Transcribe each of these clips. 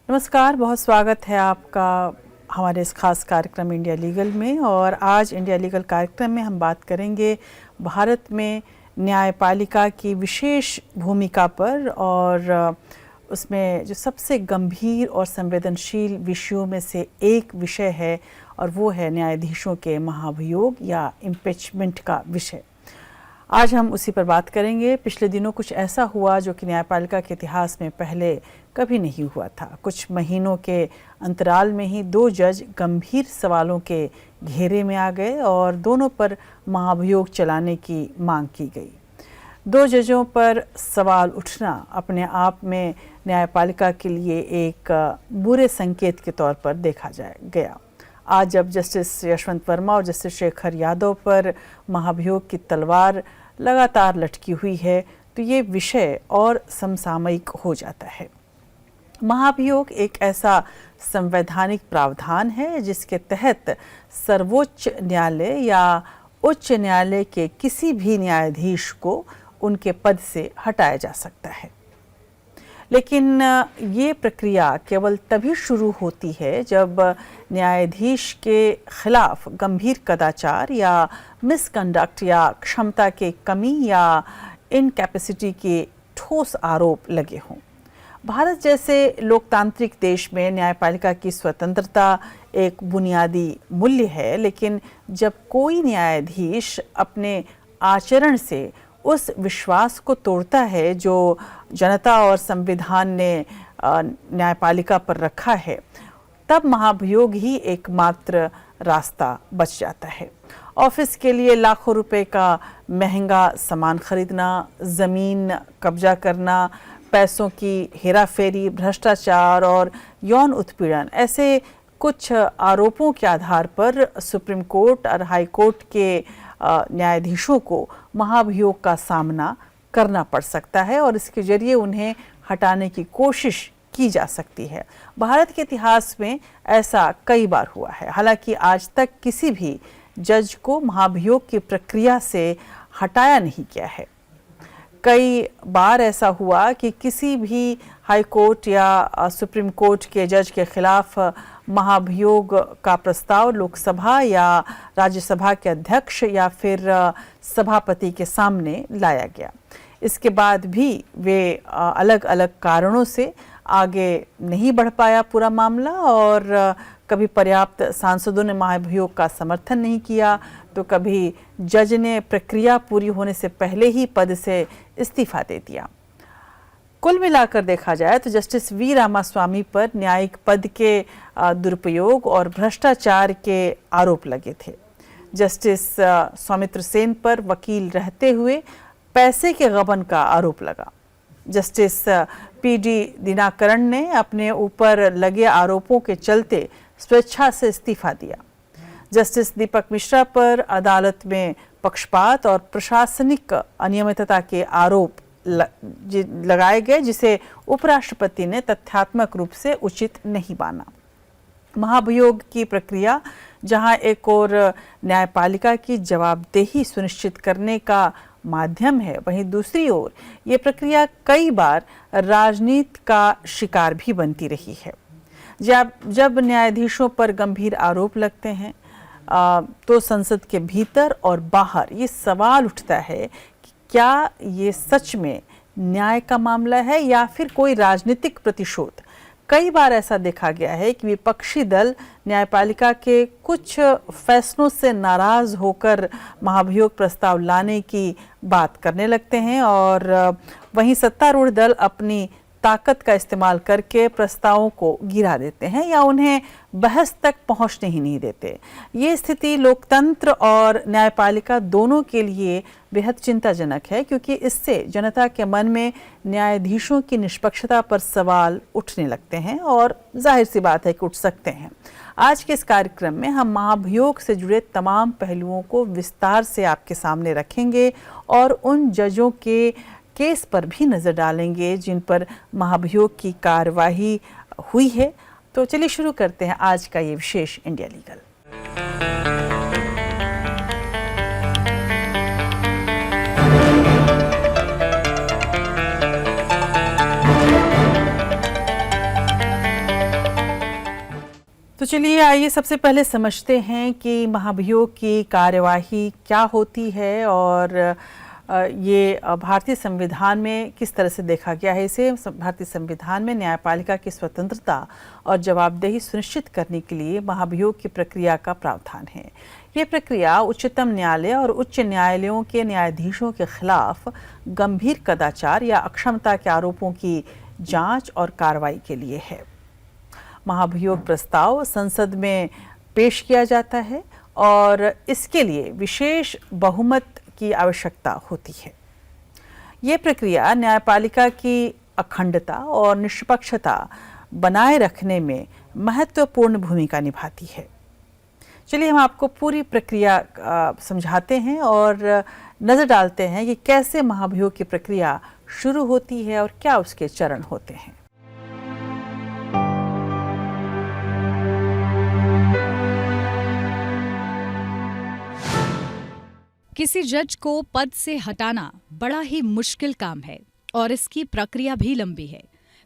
नमस्कार, बहुत स्वागत है आपका हमारे इस खास कार्यक्रम इंडिया लीगल में। और आज इंडिया लीगल कार्यक्रम में हम बात करेंगे भारत में न्यायपालिका की विशेष भूमिका पर, और उसमें जो सबसे गंभीर और संवेदनशील विषयों में से एक विषय है, और वो है न्यायाधीशों के महाभियोग या इम्पीचमेंट का विषय। आज हम उसी पर बात करेंगे। पिछले दिनों कुछ ऐसा हुआ जो कि न्यायपालिका के इतिहास में पहले कभी नहीं हुआ था। कुछ महीनों के अंतराल में ही 2 जज गंभीर सवालों के घेरे में आ गए और दोनों पर महाभियोग चलाने की मांग की गई। 2 जजों पर सवाल उठना अपने आप में न्यायपालिका के लिए एक बुरे संकेत के तौर पर देखा गया। आज जब जस्टिस यशवंत वर्मा और जस्टिस शेखर यादव पर महाभियोग की तलवार लगातार लटकी हुई है, तो ये विषय और समसामयिक हो जाता है। महाभियोग एक ऐसा संवैधानिक प्रावधान है जिसके तहत सर्वोच्च न्यायालय या उच्च न्यायालय के किसी भी न्यायाधीश को उनके पद से हटाया जा सकता है। लेकिन ये प्रक्रिया केवल तभी शुरू होती है जब न्यायाधीश के खिलाफ गंभीर कदाचार या मिसकंडक्ट या क्षमता के कमी या इनकैपेसिटी के ठोस आरोप लगे हों। भारत जैसे लोकतांत्रिक देश में न्यायपालिका की स्वतंत्रता एक बुनियादी मूल्य है, लेकिन जब कोई न्यायाधीश अपने आचरण से उस विश्वास को तोड़ता है जो जनता और संविधान ने न्यायपालिका पर रखा है, तब महाभियोग ही एकमात्र रास्ता बच जाता है। ऑफिस के लिए लाखों रुपए का महंगा सामान खरीदना, ज़मीन कब्जा करना, पैसों की हेराफेरी, भ्रष्टाचार और यौन उत्पीड़न, ऐसे कुछ आरोपों के आधार पर सुप्रीम कोर्ट और हाई कोर्ट के न्यायाधीशों को महाभियोग का सामना करना पड़ सकता है और इसके जरिए उन्हें हटाने की कोशिश की जा सकती है। भारत के इतिहास में ऐसा कई बार हुआ है। हालांकि आज तक किसी भी जज को महाभियोग की प्रक्रिया से हटाया नहीं गया है। कई बार ऐसा हुआ कि किसी भी हाई कोर्ट या सुप्रीम कोर्ट के जज के खिलाफ महाभियोग का प्रस्ताव लोकसभा या राज्यसभा के अध्यक्ष या फिर सभापति के सामने लाया गया। इसके बाद भी वे अलग अलग कारणों से आगे नहीं बढ़ पाया पूरा मामला, और कभी पर्याप्त सांसदों ने महाभियोग का समर्थन नहीं किया, तो कभी जज ने प्रक्रिया पूरी होने से पहले ही पद से इस्तीफा दे दिया। कुल मिलाकर देखा जाए तो जस्टिस वी रामास्वामी पर न्यायिक पद के दुरुपयोग और भ्रष्टाचार के आरोप लगे थे। जस्टिस सौमित्र सेन पर वकील रहते हुए पैसे के गबन का आरोप लगा। जस्टिस पीडी दिनाकरण ने अपने ऊपर लगे आरोपों के चलते स्वेच्छा से इस्तीफा दिया। जस्टिस दीपक मिश्रा पर अदालत में पक्षपात और प्रशासनिक अनियमितता के आरोप लगाए गए, जिसे उपराष्ट्रपति ने तथ्यात्मक रूप से उचित नहीं माना। महाभियोग की प्रक्रिया जहां एक और न्यायपालिका की जवाबदेही सुनिश्चित करने का माध्यम है, वहीं दूसरी ओर ये प्रक्रिया कई बार राजनीति का शिकार भी बनती रही है। जब न्यायाधीशों पर गंभीर आरोप लगते हैं तो संसद के भीतर और बाहर ये सवाल उठता है कि क्या ये सच में न्याय का मामला है या फिर कोई राजनीतिक प्रतिशोध। कई बार ऐसा देखा गया है कि विपक्षी दल न्यायपालिका के कुछ फैसलों से नाराज होकर महाभियोग प्रस्ताव लाने की बात करने लगते हैं, और वहीं सत्तारूढ़ दल अपनी ताकत का इस्तेमाल करके प्रस्तावों को गिरा देते हैं या उन्हें बहस तक पहुंचने ही नहीं देते। ये स्थिति लोकतंत्र और न्यायपालिका दोनों के लिए बेहद चिंताजनक है, क्योंकि इससे जनता के मन में न्यायाधीशों की निष्पक्षता पर सवाल उठने लगते हैं, और जाहिर सी बात है कि उठ सकते हैं। आज के इस कार्यक्रम में हम महाभियोग से जुड़े तमाम पहलुओं को विस्तार से आपके सामने रखेंगे और उन जजों के केस पर भी नज़र डालेंगे जिन पर महाभियोग की कार्यवाही हुई है। तो चलिए शुरू करते हैं आज का ये विशेष इंडिया लीगल। तो चलिए आइए सबसे पहले समझते हैं कि महाभियोग की कार्यवाही क्या होती है और ये भारतीय संविधान में किस तरह से देखा गया है। इसे भारतीय संविधान में न्यायपालिका की स्वतंत्रता और जवाबदेही सुनिश्चित करने के लिए महाभियोग की प्रक्रिया का प्रावधान है। ये प्रक्रिया उच्चतम न्यायालय और उच्च न्यायालयों के न्यायाधीशों के खिलाफ गंभीर कदाचार या अक्षमता के आरोपों की जांच और कार्रवाई के लिए है। महाभियोग प्रस्ताव संसद में पेश किया जाता है और इसके लिए विशेष बहुमत की आवश्यकता होती है। ये प्रक्रिया न्यायपालिका की अखंडता और निष्पक्षता बनाए रखने में महत्वपूर्ण भूमिका निभाती है। चलिए हम आपको पूरी प्रक्रिया समझाते हैं और नज़र डालते हैं कि कैसे महाभियोग की प्रक्रिया शुरू होती है और क्या उसके चरण होते हैं। किसी जज को पद से हटाना बड़ा ही मुश्किल काम है और इसकी प्रक्रिया भी लंबी है।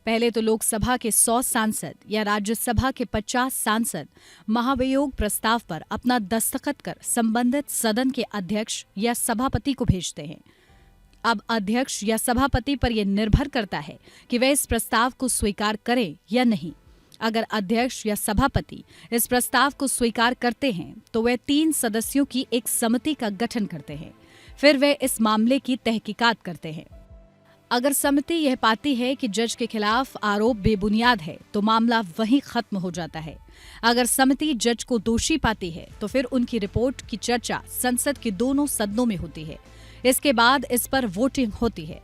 पहले तो लोकसभा के 100 सांसद या राज्यसभा के 50 सांसद महाभियोग प्रस्ताव पर अपना दस्तखत कर संबंधित सदन के अध्यक्ष या सभापति को भेजते हैं। अब अध्यक्ष या सभापति पर यह निर्भर करता है कि वे इस प्रस्ताव को स्वीकार करें या नहीं। अगर अध्यक्ष या सभापति इस प्रस्ताव को स्वीकार करते हैं तो वे 3 सदस्यों की एक समिति का गठन करते हैं। फिर वे इस मामले की तहकीकात करते हैं। अगर समिति यह पाती है कि जज के खिलाफ आरोप बेबुनियाद है तो मामला वहीं खत्म हो जाता है। अगर समिति जज को दोषी पाती है तो फिर उनकी रिपोर्ट की चर्चा संसद के दोनों सदनों में होती है। इसके बाद इस पर वोटिंग होती है।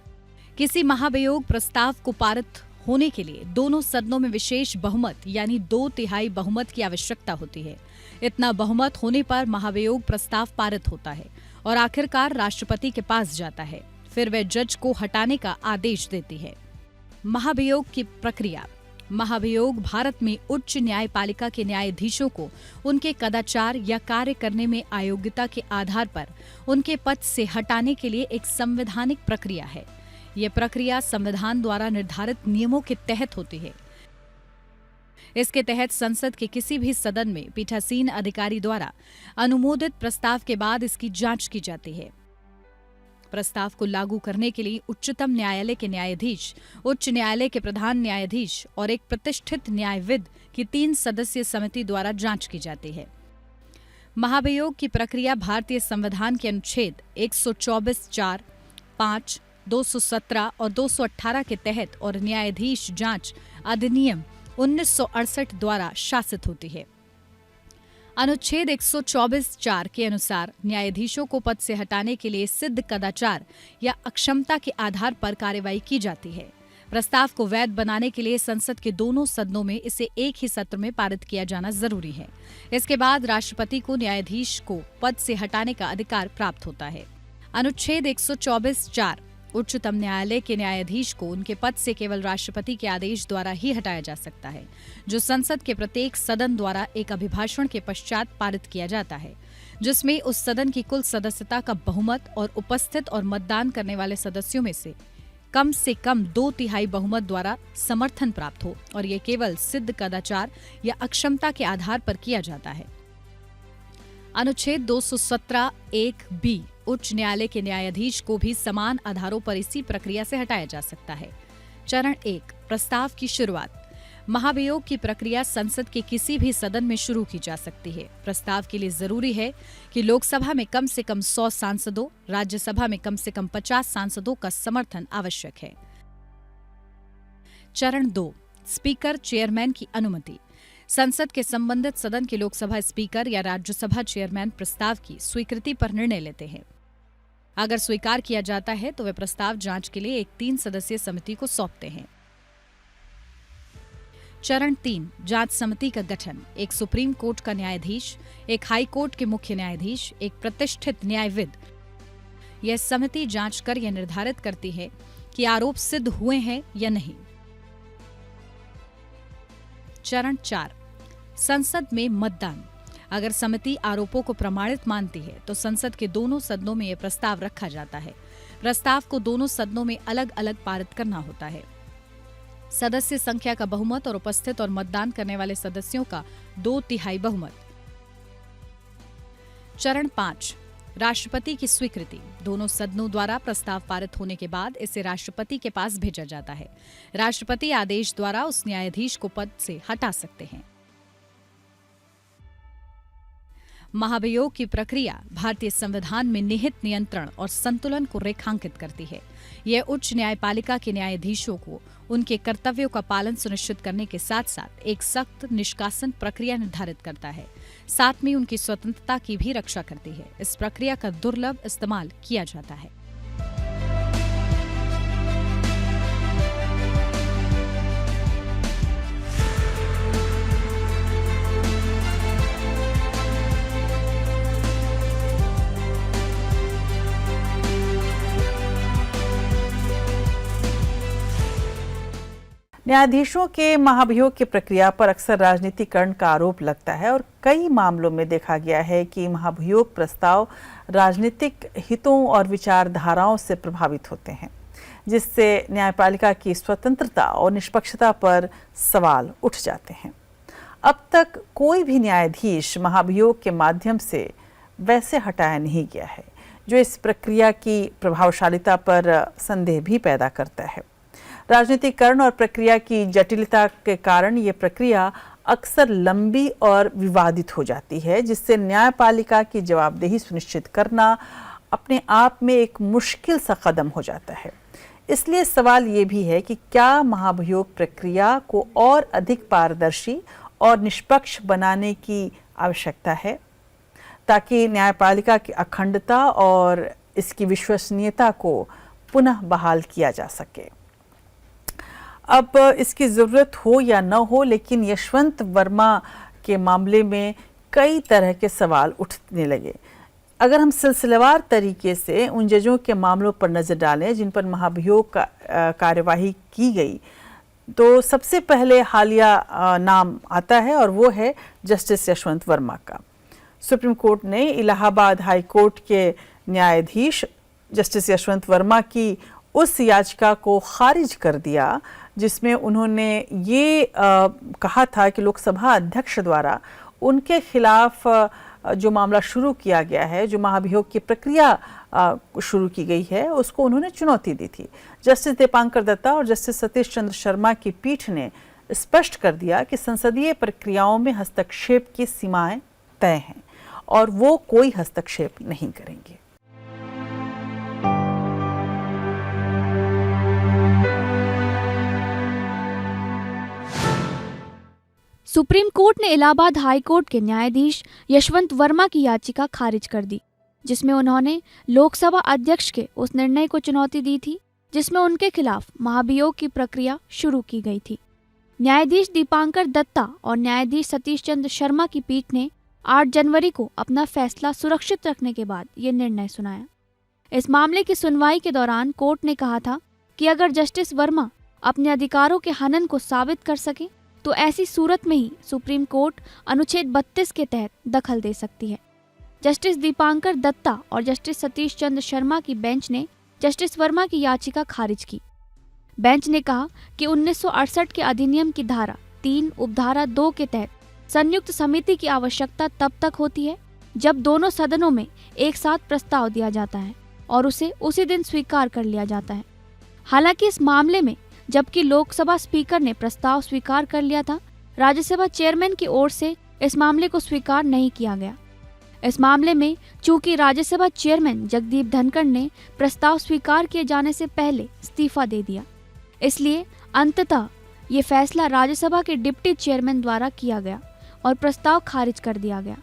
किसी महाभियोग प्रस्ताव को पारित होने के लिए दोनों सदनों में विशेष बहुमत यानी 2/3 बहुमत की आवश्यकता होती है। इतना बहुमत होने पर महाभियोग प्रस्ताव पारित होता है और आखिरकार राष्ट्रपति के पास जाता है। फिर वह जज को हटाने का आदेश देती है। महाभियोग की प्रक्रिया। महाभियोग भारत में उच्च न्यायपालिका के न्यायाधीशों को उनके कदाचार या कार्य करने में अयोग्यता के आधार पर उनके पद से हटाने के लिए एक संवैधानिक प्रक्रिया है। यह प्रक्रिया संविधान द्वारा निर्धारित नियमों के तहत होती है। इसके तहत संसद के किसी भी सदन में पीठासीन अधिकारी द्वारा अनुमोदित प्रस्ताव के बाद इसकी जांच की जाती है। प्रस्ताव को लागू करने के लिए उच्चतम न्यायालय के न्यायाधीश, उच्च न्यायालय के प्रधान न्यायाधीश और एक प्रतिष्ठित न्यायविद की 3 सदस्यीय समिति द्वारा जांच की जाती है। महाभियोग की प्रक्रिया भारतीय संविधान के अनुच्छेद 124, 4, 5, 217 और 218 के तहत और न्यायाधीश जांच अधिनियम 1968 द्वारा शासित होती है। अनुच्छेद 124(4) के अनुसार न्यायाधीशों को पद से हटाने के लिए सिद्ध कदाचार या अक्षमता के आधार पर कार्रवाई की जाती है। प्रस्ताव को वैध बनाने के लिए संसद के दोनों सदनों में इसे एक ही सत्र में पारित किया जाना जरूरी है। इसके बाद राष्ट्रपति को न्यायाधीश को पद से हटाने का अधिकार प्राप्त होता है। अनुच्छेद 124(4) उच्चतम न्यायालय के न्यायाधीश को उनके पद से केवल राष्ट्रपति के आदेश द्वारा ही हटाया जा सकता है, जो संसद के प्रत्येक सदन द्वारा एक अभिभाषण के पश्चात पारित किया जाता है, जिसमें उस सदन की कुल सदस्यता का बहुमत और उपस्थित और मतदान करने वाले सदस्यों में से कम 2/3 बहुमत द्वारा समर्थन प्राप्त हो और ये केवल सिद्ध कदाचार या अक्षमता के आधार पर किया जाता है। अनुच्छेद 217(1)(b) उच्च न्यायालय के न्यायाधीश को भी समान आधारों पर इसी प्रक्रिया से हटाया जा सकता है। चरण 1, प्रस्ताव की शुरुआत। महाभियोग की प्रक्रिया संसद के किसी भी सदन में शुरू की जा सकती है। प्रस्ताव के लिए जरूरी है कि लोकसभा में कम से कम 100 सांसदों, राज्यसभा में कम से कम 50 सांसदों का समर्थन आवश्यक है। चरण 2, स्पीकर चेयरमैन की अनुमति। संसद के संबंधित सदन के लोकसभा स्पीकर या राज्यसभा चेयरमैन प्रस्ताव की स्वीकृति पर निर्णय लेते हैं। अगर स्वीकार किया जाता है तो वे प्रस्ताव जांच के लिए एक 3 सदस्यीय समिति को सौंपते हैं। चरण 3, जांच समिति का गठन। एक सुप्रीम कोर्ट का न्यायाधीश, एक हाई कोर्ट के मुख्य न्यायाधीश, एक प्रतिष्ठित न्यायविद। यह समिति जांच कर यह निर्धारित करती है कि आरोप सिद्ध हुए हैं या नहीं। चरण 4, संसद में मतदान। अगर समिति आरोपों को प्रमाणित मानती है तो संसद के दोनों सदनों में यह प्रस्ताव रखा जाता है। प्रस्ताव को दोनों सदनों में अलग अलग पारित करना होता है। सदस्य संख्या का बहुमत और उपस्थित और मतदान करने वाले सदस्यों का 2/3 बहुमत। चरण 5, राष्ट्रपति की स्वीकृति। दोनों सदनों द्वारा प्रस्ताव पारित होने के बाद इसे राष्ट्रपति के पास भेजा जाता है। राष्ट्रपति आदेश द्वारा उस न्यायाधीश को पद से हटा सकते हैं। महाभियोग की प्रक्रिया भारतीय संविधान में निहित नियंत्रण और संतुलन को रेखांकित करती है। यह उच्च न्यायपालिका के न्यायाधीशों को उनके कर्तव्यों का पालन सुनिश्चित करने के साथ साथ एक सख्त निष्कासन प्रक्रिया निर्धारित करता है। साथ में उनकी स्वतंत्रता की भी रक्षा करती है। इस प्रक्रिया का दुर्लभ इस्तेमाल किया जाता है। न्यायाधीशों के महाभियोग की प्रक्रिया पर अक्सर राजनीतिकरण का आरोप लगता है और कई मामलों में देखा गया है कि महाभियोग प्रस्ताव राजनीतिक हितों और विचारधाराओं से प्रभावित होते हैं, जिससे न्यायपालिका की स्वतंत्रता और निष्पक्षता पर सवाल उठ जाते हैं। अब तक कोई भी न्यायाधीश महाभियोग के माध्यम से वैसे हटाया नहीं गया है, जो इस प्रक्रिया की प्रभावशीलता पर संदेह भी पैदा करता है। राजनीतिकरण और प्रक्रिया की जटिलता के कारण ये प्रक्रिया अक्सर लंबी और विवादित हो जाती है, जिससे न्यायपालिका की जवाबदेही सुनिश्चित करना अपने आप में एक मुश्किल सा कदम हो जाता है। इसलिए सवाल ये भी है कि क्या महाभियोग प्रक्रिया को और अधिक पारदर्शी और निष्पक्ष बनाने की आवश्यकता है, ताकि न्यायपालिका की अखंडता और इसकी विश्वसनीयता को पुनः बहाल किया जा सके। अब इसकी ज़रूरत हो या न हो, लेकिन यशवंत वर्मा के मामले में कई तरह के सवाल उठने लगे। अगर हम सिलसिलेवार तरीके से उन जजों के मामलों पर नज़र डालें जिन पर महाभियोग का कार्यवाही की गई, तो सबसे पहले हालिया नाम आता है और वो है जस्टिस यशवंत वर्मा का। सुप्रीम कोर्ट ने इलाहाबाद हाई कोर्ट के न्यायाधीश जस्टिस यशवंत वर्मा की उस याचिका को खारिज कर दिया जिसमें उन्होंने ये कहा था कि लोकसभा अध्यक्ष द्वारा उनके खिलाफ जो मामला शुरू किया गया है, जो महाभियोग की प्रक्रिया शुरू की गई है, उसको उन्होंने चुनौती दी थी। जस्टिस दीपांकर दत्ता और जस्टिस सतीश चंद्र शर्मा की पीठ ने स्पष्ट कर दिया कि संसदीय प्रक्रियाओं में हस्तक्षेप की सीमाएं तय हैं और वो कोई हस्तक्षेप नहीं करेंगे। सुप्रीम कोर्ट ने इलाहाबाद हाई कोर्ट के न्यायाधीश यशवंत वर्मा की याचिका खारिज कर दी, जिसमें उन्होंने लोकसभा अध्यक्ष के उस निर्णय को चुनौती दी थी जिसमें उनके खिलाफ महाभियोग की प्रक्रिया शुरू की गई थी। न्यायाधीश दीपांकर दत्ता और न्यायाधीश सतीश चंद्र शर्मा की पीठ ने 8 जनवरी को अपना फैसला सुरक्षित रखने के बाद ये निर्णय सुनाया। इस मामले की सुनवाई के दौरान कोर्ट ने कहा था कि अगर जस्टिस वर्मा अपने अधिकारों के हनन को साबित कर सके तो ऐसी सूरत में ही सुप्रीम कोर्ट अनुच्छेद 32 के तहत दखल दे सकती है। जस्टिस दीपांकर दत्ता और जस्टिस सतीश चंद्र शर्मा की बेंच ने जस्टिस वर्मा की याचिका खारिज की। बेंच ने कहा कि 1968 के अधिनियम की धारा 3 उपधारा 2 के तहत संयुक्त समिति की आवश्यकता तब तक होती है जब दोनों सदनों में एक साथ प्रस्ताव दिया जाता है और उसे उसी दिन स्वीकार कर लिया जाता है। हालांकि इस मामले में जबकि लोकसभा स्पीकर ने प्रस्ताव स्वीकार कर लिया था, राज्यसभा चेयरमैन की ओर से इस मामले को स्वीकार नहीं किया गया। इस मामले में चूंकि राज्यसभा चेयरमैन जगदीप धनखड़ ने प्रस्ताव स्वीकार किए जाने से पहले इस्तीफा दे दिया, इसलिए अंततः ये फैसला राज्यसभा के डिप्टी चेयरमैन द्वारा किया गया और प्रस्ताव खारिज कर दिया गया।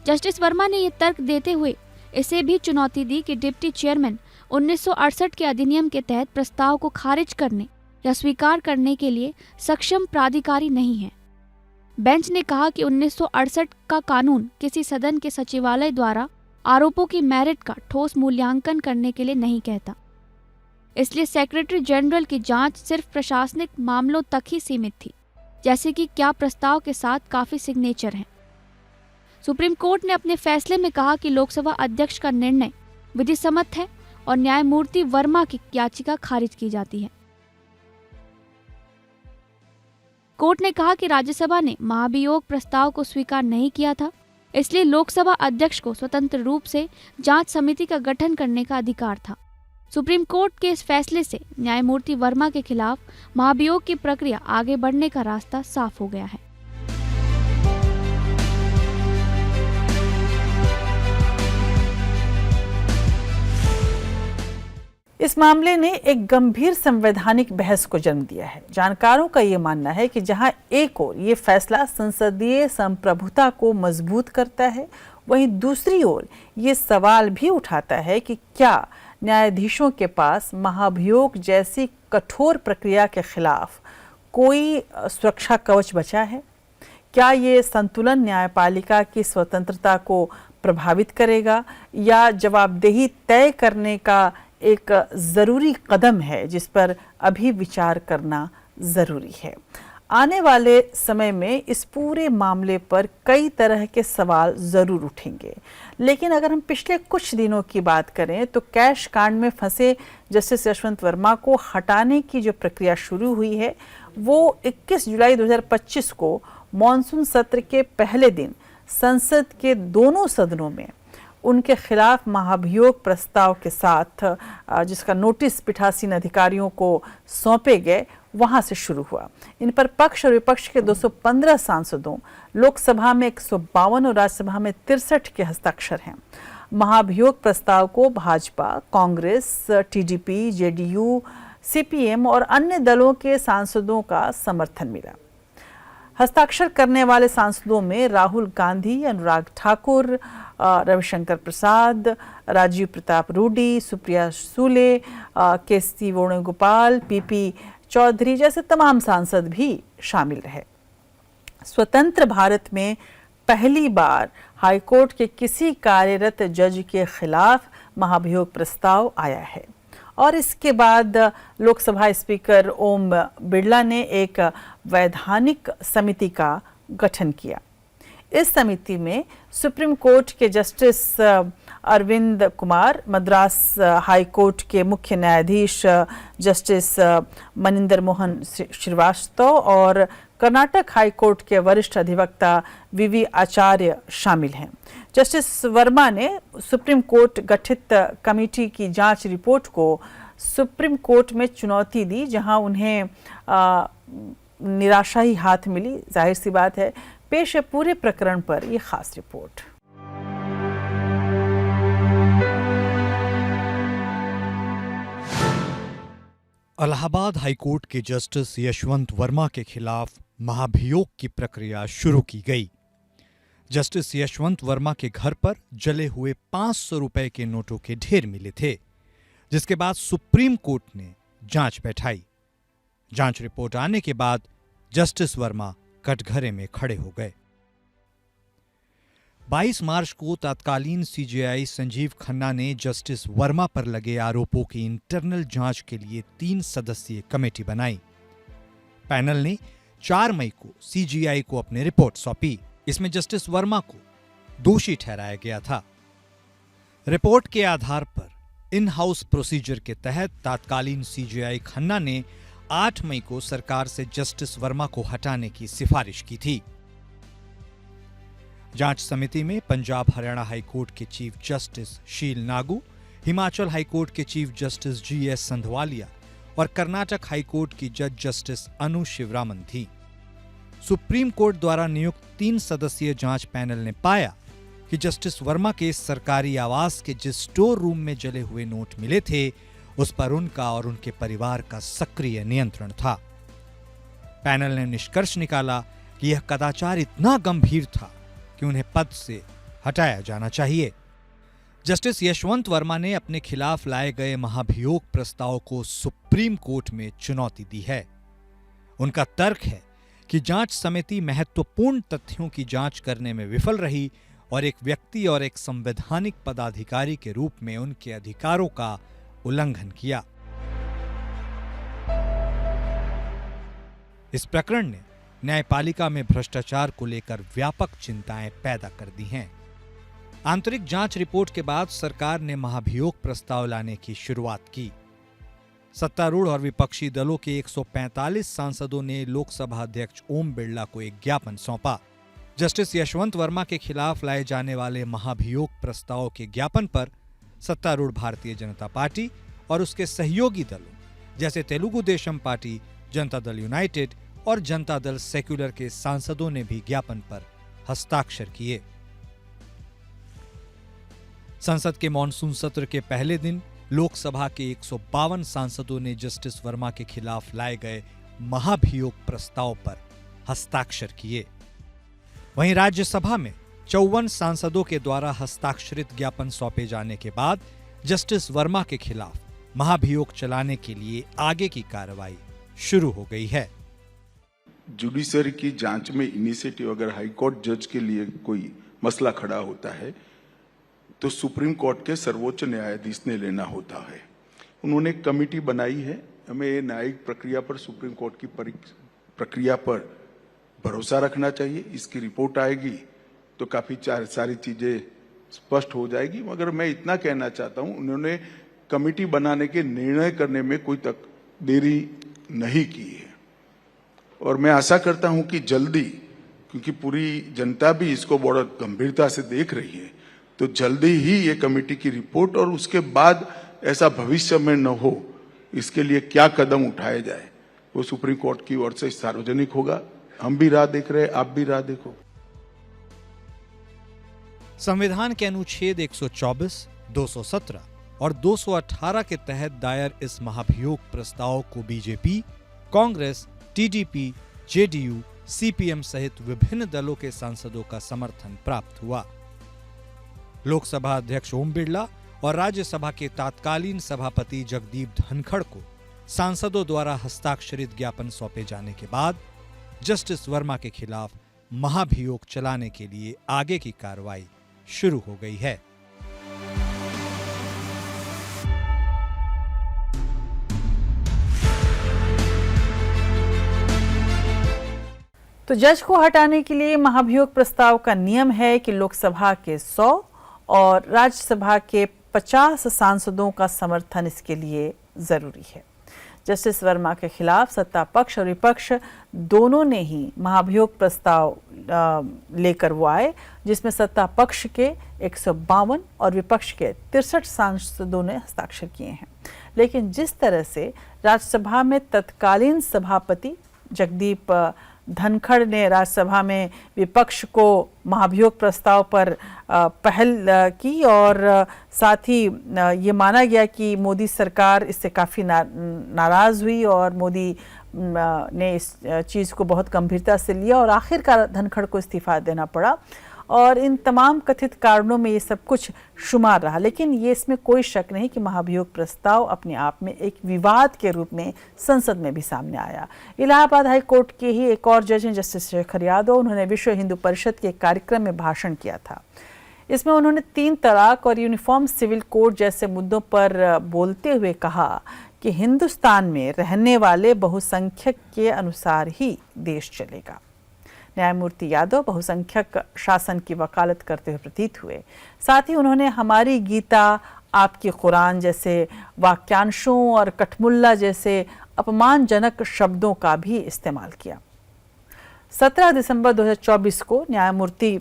जस्टिस वर्मा ने ये तर्क देते हुए इसे भी चुनौती दी कि डिप्टी चेयरमैन 1968 के अधिनियम के तहत प्रस्ताव को खारिज करने या स्वीकार करने के लिए सक्षम प्राधिकारी नहीं है। बेंच ने कहा कि 1968 का कानून किसी सदन के सचिवालय द्वारा आरोपों की मेरिट का ठोस मूल्यांकन करने के लिए नहीं कहता, इसलिए सेक्रेटरी जनरल की जांच सिर्फ प्रशासनिक मामलों तक ही सीमित थी। जैसे कि क्या प्रस्ताव के साथ काफी सिग्नेचर हैं। सुप्रीम कोर्ट ने अपने फैसले में कहा कि लोकसभा अध्यक्ष का निर्णय विधिसम्मत है और न्यायमूर्ति वर्मा की याचिका खारिज की जाती है। कोर्ट ने कहा कि राज्यसभा ने महाभियोग प्रस्ताव को स्वीकार नहीं किया था, इसलिए लोकसभा अध्यक्ष को स्वतंत्र रूप से जांच समिति का गठन करने का अधिकार था। सुप्रीम कोर्ट के इस फैसले से न्यायमूर्ति वर्मा के खिलाफ महाभियोग की प्रक्रिया आगे बढ़ने का रास्ता साफ हो गया है। इस मामले ने एक गंभीर संवैधानिक बहस को जन्म दिया है। जानकारों का ये मानना है कि जहां एक ओर ये फैसला संसदीय संप्रभुता को मजबूत करता है, वहीं दूसरी ओर ये सवाल भी उठाता है कि क्या न्यायाधीशों के पास महाभियोग जैसी कठोर प्रक्रिया के खिलाफ कोई सुरक्षा कवच बचा है? क्या ये संतुलन न्यायपालिका की स्वतंत्रता को प्रभावित करेगा या जवाबदेही तय करने का एक ज़रूरी कदम है जिस पर अभी विचार करना ज़रूरी है? आने वाले समय में इस पूरे मामले पर कई तरह के सवाल ज़रूर उठेंगे, लेकिन अगर हम पिछले कुछ दिनों की बात करें तो कैश कांड में फंसे जस्टिस यशवंत वर्मा को हटाने की जो प्रक्रिया शुरू हुई है वो 21 जुलाई 2025 को मॉनसून सत्र के पहले दिन संसद के दोनों सदनों में उनके खिलाफ महाभियोग प्रस्ताव के साथ जिसका नोटिस पीठासीन अधिकारियों को सौंपे गए वहां से शुरू हुआ। इन पर पक्ष और विपक्ष के 215 सांसदों, लोकसभा में 152 और राज्यसभा में 63 के हस्ताक्षर हैं। महाभियोग प्रस्ताव को Bhajpa, Congress, TDP, JDU, CPM और अन्य दलों के सांसदों का समर्थन मिला। हस्ताक्षर करने वाले सांसदों में राहुल गांधी, अनुराग ठाकुर, रविशंकर प्रसाद, राजीव प्रताप रूडी, सुप्रिया सूले, केसी वेणुगोपाल, पीपी चौधरी जैसे तमाम सांसद भी शामिल रहे। स्वतंत्र भारत में पहली बार हाईकोर्ट के किसी कार्यरत जज के खिलाफ महाभियोग प्रस्ताव आया है और इसके बाद लोकसभा स्पीकर ओम बिरला ने एक वैधानिक समिति का गठन किया। इस समिति में सुप्रीम कोर्ट के justice Arvind Kumar, Madras high court के मुख्य न्यायाधीश जस्टिस मनिंदर मोहन श्रीवास्तव और कर्नाटक हाई कोर्ट के वरिष्ठ अधिवक्ता वीवी आचार्य शामिल हैं। जस्टिस वर्मा ने सुप्रीम कोर्ट गठित कमेटी की जांच रिपोर्ट को सुप्रीम कोर्ट में चुनौती दी, जहां उन्हें निराशा ही हाथ मिली। जाहिर सी बात है, पेश है पूरे प्रकरण पर यह खास रिपोर्ट। इलाहाबाद हाईकोर्ट के जस्टिस यशवंत वर्मा के खिलाफ महाभियोग की प्रक्रिया शुरू की गई। जस्टिस यशवंत वर्मा के घर पर जले हुए 500 रुपए के नोटों के ढेर मिले थे, जिसके बाद सुप्रीम कोर्ट ने जांच बैठाई। जांच रिपोर्ट आने के बाद जस्टिस वर्मा कटघरे में खड़े हो गए। 22 मार्च को तत्कालीन सीजेआई संजीव खन्ना ने जस्टिस वर्मा पर लगे आरोपों की इंटरनल जांच के लिए 3 सदस्यीय कमेटी बनाई। पैनल ने 4 मई को सीजीआई को अपनी रिपोर्ट सौंपी। इसमें जस्टिस वर्मा को दोषी ठहराया गया था। रिपोर्ट के आधार पर इन हाउस प्रोसीजर के तहत तत्कालीन सीजेआई खन्ना ने 8 मई को सरकार से जस्टिस वर्मा को हटाने की सिफारिश की थी। जांच समिति में पंजाब हरियाणा हाईकोर्ट के चीफ जस्टिस शील नागू, हिमाचल हाईकोर्ट के चीफ जस्टिस जीएस संधवालिया और कर्नाटक हाईकोर्ट की जज जस्टिस अनु शिवरामन थी। सुप्रीम कोर्ट द्वारा नियुक्त 3 सदस्यीय जांच पैनल ने पाया कि जस्टिस वर्मा के सरकारी आवास के जिस स्टोर रूम में जले हुए नोट मिले थे, उस पर उनका और उनके परिवार का सक्रिय नियंत्रण था। पैनल ने निष्कर्ष निकाला कि यह कदाचार इतना गंभीर था कि उन्हें पद से हटाया जाना चाहिए। जस्टिस यशवंत वर्मा ने अपने खिलाफ लाए गए महाभियोग प्रस्ताव को सुप्रीम कोर्ट में चुनौती दी है। उनका तर्क है कि जांच समिति महत्वपूर्ण तथ्यों की जांच करने में विफल रही और एक व्यक्ति और एक संवैधानिक पदाधिकारी के रूप में उनके अधिकारों का उल्लंघन किया। इस प्रकरण ने न्यायपालिका में भ्रष्टाचार को लेकर व्यापक चिंताएं पैदा कर दी हैं। आंतरिक जांच रिपोर्ट के बाद सरकार ने महाभियोग प्रस्ताव लाने की शुरुआत की। सत्तारूढ़ और विपक्षी दलों के 145 सांसदों ने लोकसभा अध्यक्ष ओम बिरला को एक ज्ञापन सौंपा। जस्टिस यशवंत वर्मा के खिलाफ लाए जाने वाले महाभियोग प्रस्ताव के ज्ञापन पर सत्तारूढ़ भारतीय जनता पार्टी और उसके सहयोगी दलों जैसे तेलुगु देशम पार्टी, जनता दल यूनाइटेड और जनता दल सेक्युलर के सांसदों ने भी ज्ञापन पर हस्ताक्षर किए। संसद के मॉनसून सत्र के पहले दिन लोकसभा के 152 सांसदों ने जस्टिस वर्मा के खिलाफ लाए गए महाभियोग प्रस्ताव पर हस्ताक्षर किए। वहीं राज्यसभा में 54 सांसदों के द्वारा हस्ताक्षरित ज्ञापन सौंपे जाने के बाद जस्टिस वर्मा के खिलाफ महाभियोग चलाने के लिए आगे की कार्रवाई शुरू हो गई है। जुडिशरी की जांच में इनिशिएटिव अगर हाईकोर्ट जज के लिए कोई मसला खड़ा होता है तो सुप्रीम कोर्ट के सर्वोच्च न्यायाधीश ने लेना होता है। उन्होंने एक कमेटी बनाई है। हमें ये न्यायिक प्रक्रिया पर, सुप्रीम कोर्ट की प्रक्रिया पर भरोसा रखना चाहिए। इसकी रिपोर्ट आएगी तो काफी सारी चीजें स्पष्ट हो जाएगी। मगर मैं इतना कहना चाहता हूं, उन्होंने कमेटी बनाने के निर्णय करने में कोई तक देरी नहीं की है और मैं आशा करता हूं कि जल्दी, क्योंकि पूरी जनता भी इसको बहुत गंभीरता से देख रही है, तो जल्दी ही ये कमेटी की रिपोर्ट और उसके बाद ऐसा भविष्य में न हो, इसके लिए क्या कदम उठाए जाए वो सुप्रीम कोर्ट की ओर से सार्वजनिक होगा। हम भी राह देख रहे हैं, आप भी राह देखो। संविधान के अनुच्छेद 124, 217 और 218 के तहत दायर इस महाभियोग प्रस्ताव को BJP, Congress, TDP, JDU, CPM सहित विभिन्न दलों के सांसदों का समर्थन प्राप्त हुआ। लोकसभा अध्यक्ष ओम बिरला और राज्यसभा के तत्कालीन सभापति जगदीप धनखड़ को सांसदों द्वारा हस्ताक्षरित ज्ञापन सौंपे जाने के बाद जस्टिस वर्मा के खिलाफ महाभियोग चलाने के लिए आगे की कार्रवाई शुरू हो गई है। तो जज को हटाने के लिए महाभियोग प्रस्ताव का नियम है कि लोकसभा के 100 और राज्यसभा के 50 सांसदों का समर्थन इसके लिए जरूरी है। जस्टिस वर्मा के खिलाफ सत्ता पक्ष और विपक्ष दोनों ने ही महाभियोग प्रस्ताव लेकर वो आए, जिसमें सत्ता पक्ष के 152 और विपक्ष के 63 सांसदों ने हस्ताक्षर किए हैं। लेकिन जिस तरह से राज्यसभा में तत्कालीन सभापति जगदीप धनखड़ ने राज्यसभा में विपक्ष को महाभियोग प्रस्ताव पर पहल की और साथ ही ये माना गया कि मोदी सरकार इससे काफ़ी नाराज़ हुई और मोदी ने इस चीज़ को बहुत गंभीरता से लिया और आखिरकार धनखड़ को इस्तीफा देना पड़ा और इन तमाम कथित कारणों में ये सब कुछ शुमार रहा। लेकिन ये इसमें कोई शक नहीं कि महाभियोग प्रस्ताव अपने आप में एक विवाद के रूप में संसद में भी सामने आया। इलाहाबाद हाई कोर्ट के ही एक और जज हैं जस्टिस शेखर यादव। उन्होंने विश्व हिंदू परिषद के कार्यक्रम में भाषण किया था। इसमें उन्होंने 3 तलाक और यूनिफॉर्म सिविल कोड जैसे मुद्दों पर बोलते हुए कहा कि हिंदुस्तान में रहने वाले बहुसंख्यक के अनुसार ही देश चलेगा। न्यायमूर्ति यादव बहुसंख्यक शासन की वकालत करते हुए प्रतीत हुए। साथ ही उन्होंने हमारी गीता, आपकी कुरान जैसे वाक्यांशों और कठमुल्ला जैसे अपमानजनक शब्दों का भी इस्तेमाल किया। 17 दिसंबर 2024 को न्यायमूर्ति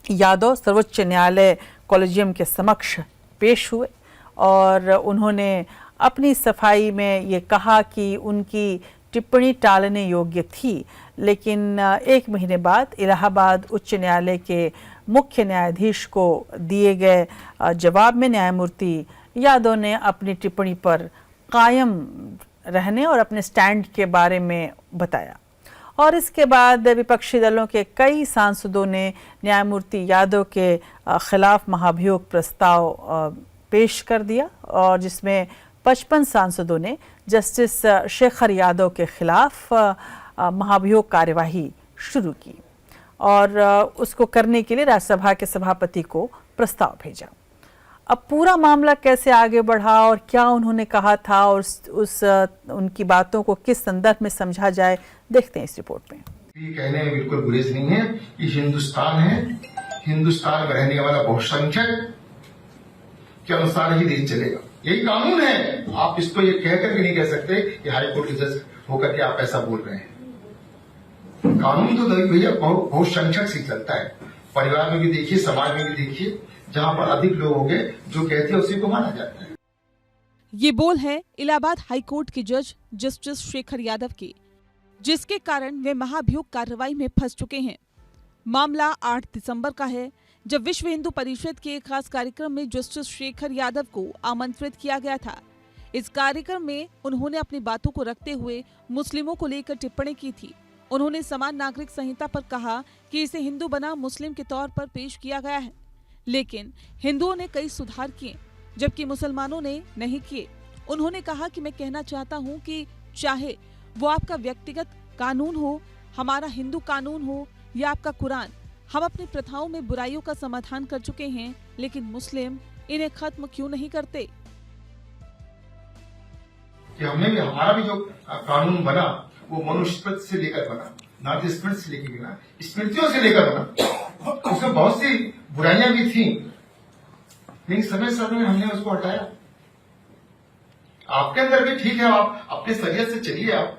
यादव सर्वोच्च न्यायालय कॉलेजियम के समक्ष पेश हुए और उन्होंने अपनी सफाई में ये कहा कि उनकी टिप्पणी टालने योग्य थी, लेकिन 1 महीने बाद इलाहाबाद उच्च न्यायालय के मुख्य न्यायाधीश को दिए गए जवाब में न्यायमूर्ति यादव ने अपनी टिप्पणी पर कायम रहने और अपने स्टैंड के बारे में बताया और इसके बाद विपक्षी दलों के कई सांसदों ने न्यायमूर्ति यादव के खिलाफ महाभियोग प्रस्ताव पेश कर दिया और जिसमें 55 सांसदों ने जस्टिस शेखर यादव के खिलाफ महाभियोग कार्यवाही शुरू की और उसको करने के लिए राज्यसभा के सभापति को प्रस्ताव भेजा। अब पूरा मामला कैसे आगे बढ़ा और क्या उन्होंने कहा था और उनकी बातों को किस संदर्भ में समझा जाए, देखते हैं इस रिपोर्ट में। ये कहने में बिल्कुल गुरेज नहीं है कि हिंदुस्तान है, हिंदुस्तान में रहने वाला बहुसंख्यक के अनुसार ही देश चलेगा। यही कानून है। आप इसको ये कह करके नहीं कह सकते कि हाई कोर्ट के जज होकर के आप ऐसा बोल रहे हैं। कानून तो भैया बहुसंख्यक से चलता है। परिवार में भी देखिए, समाज में भी देखिए, जहां पर अधिक लोग होंगे जो कहते हैं उसी को माना जाता है। ये बोल है इलाहाबाद हाईकोर्ट के जज जस्टिस शेखर यादव के, जिसके कारण वे महाभियोग कार्रवाई में फंस चुके हैं। मामला 8 दिसंबर का है, जब विश्व हिंदू परिषद के एक खास कार्यक्रम में जस्टिस शेखर यादव को आमंत्रित किया गया था। इस कार्यक्रम में उन्होंने अपनी बातों को रखते हुए मुस्लिमों को लेकर टिप्पणी की थी। उन्होंने समान नागरिक संहिता पर कहा कि इसे हिंदू बना मुस्लिम के तौर पर पेश किया गया है, लेकिन हिंदुओं ने कई सुधार किए जबकि मुसलमानों ने नहीं किए। उन्होंने कहा कि मैं कहना चाहता हूं कि चाहे वो आपका व्यक्तिगत कानून हो, हमारा हिंदू कानून हो या आपका कुरान, हम अपनी प्रथाओं में बुराइयों का समाधान कर चुके हैं, लेकिन मुस्लिम इन्हें खत्म क्यों नहीं करते। कि हमने भी, हमारा भी जो कानून बना वो मनुस्मृति से लेकर बना, नाथ स्मृति से लेकर बना, स्मृतियों से लेकर बना। उसमें बहुत सी बुराइयां भी थी, लेकिन समय में हमने उसको हटाया। आपके अंदर भी ठीक है, आप अपने शरीयत से चलिए, आप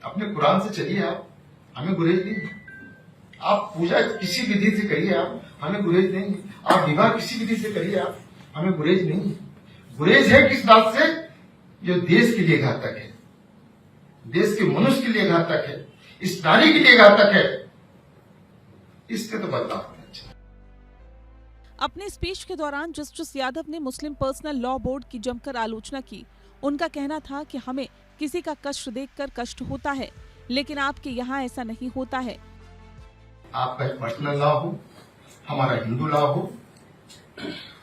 अपने कुरान से चलिए, आप हमें गुरेज नहीं। आप पूजा किसी विधि से करिए, आप हमें गुरेज नहीं। आप विवाह किसी विधि से करिए, आप हमें गुरेज नहीं। गुरेज है किस बात से? जो देश के लिए घातक है, देश के मनुष्य के लिए घातक है, इस नारी के लिए घातक है, इससे तो बदलाव होना चाहिए। अपने स्पीच के दौरान जस्टिस यादव ने मुस्लिम पर्सनल लॉ बोर्ड की जमकर आलोचना की। उनका कहना था कि हमें किसी का कष्ट देखकर कष्ट होता है, लेकिन आपके यहाँ ऐसा नहीं होता है। आपका पर्सनल लॉ हो, हमारा हिंदू लॉ हो,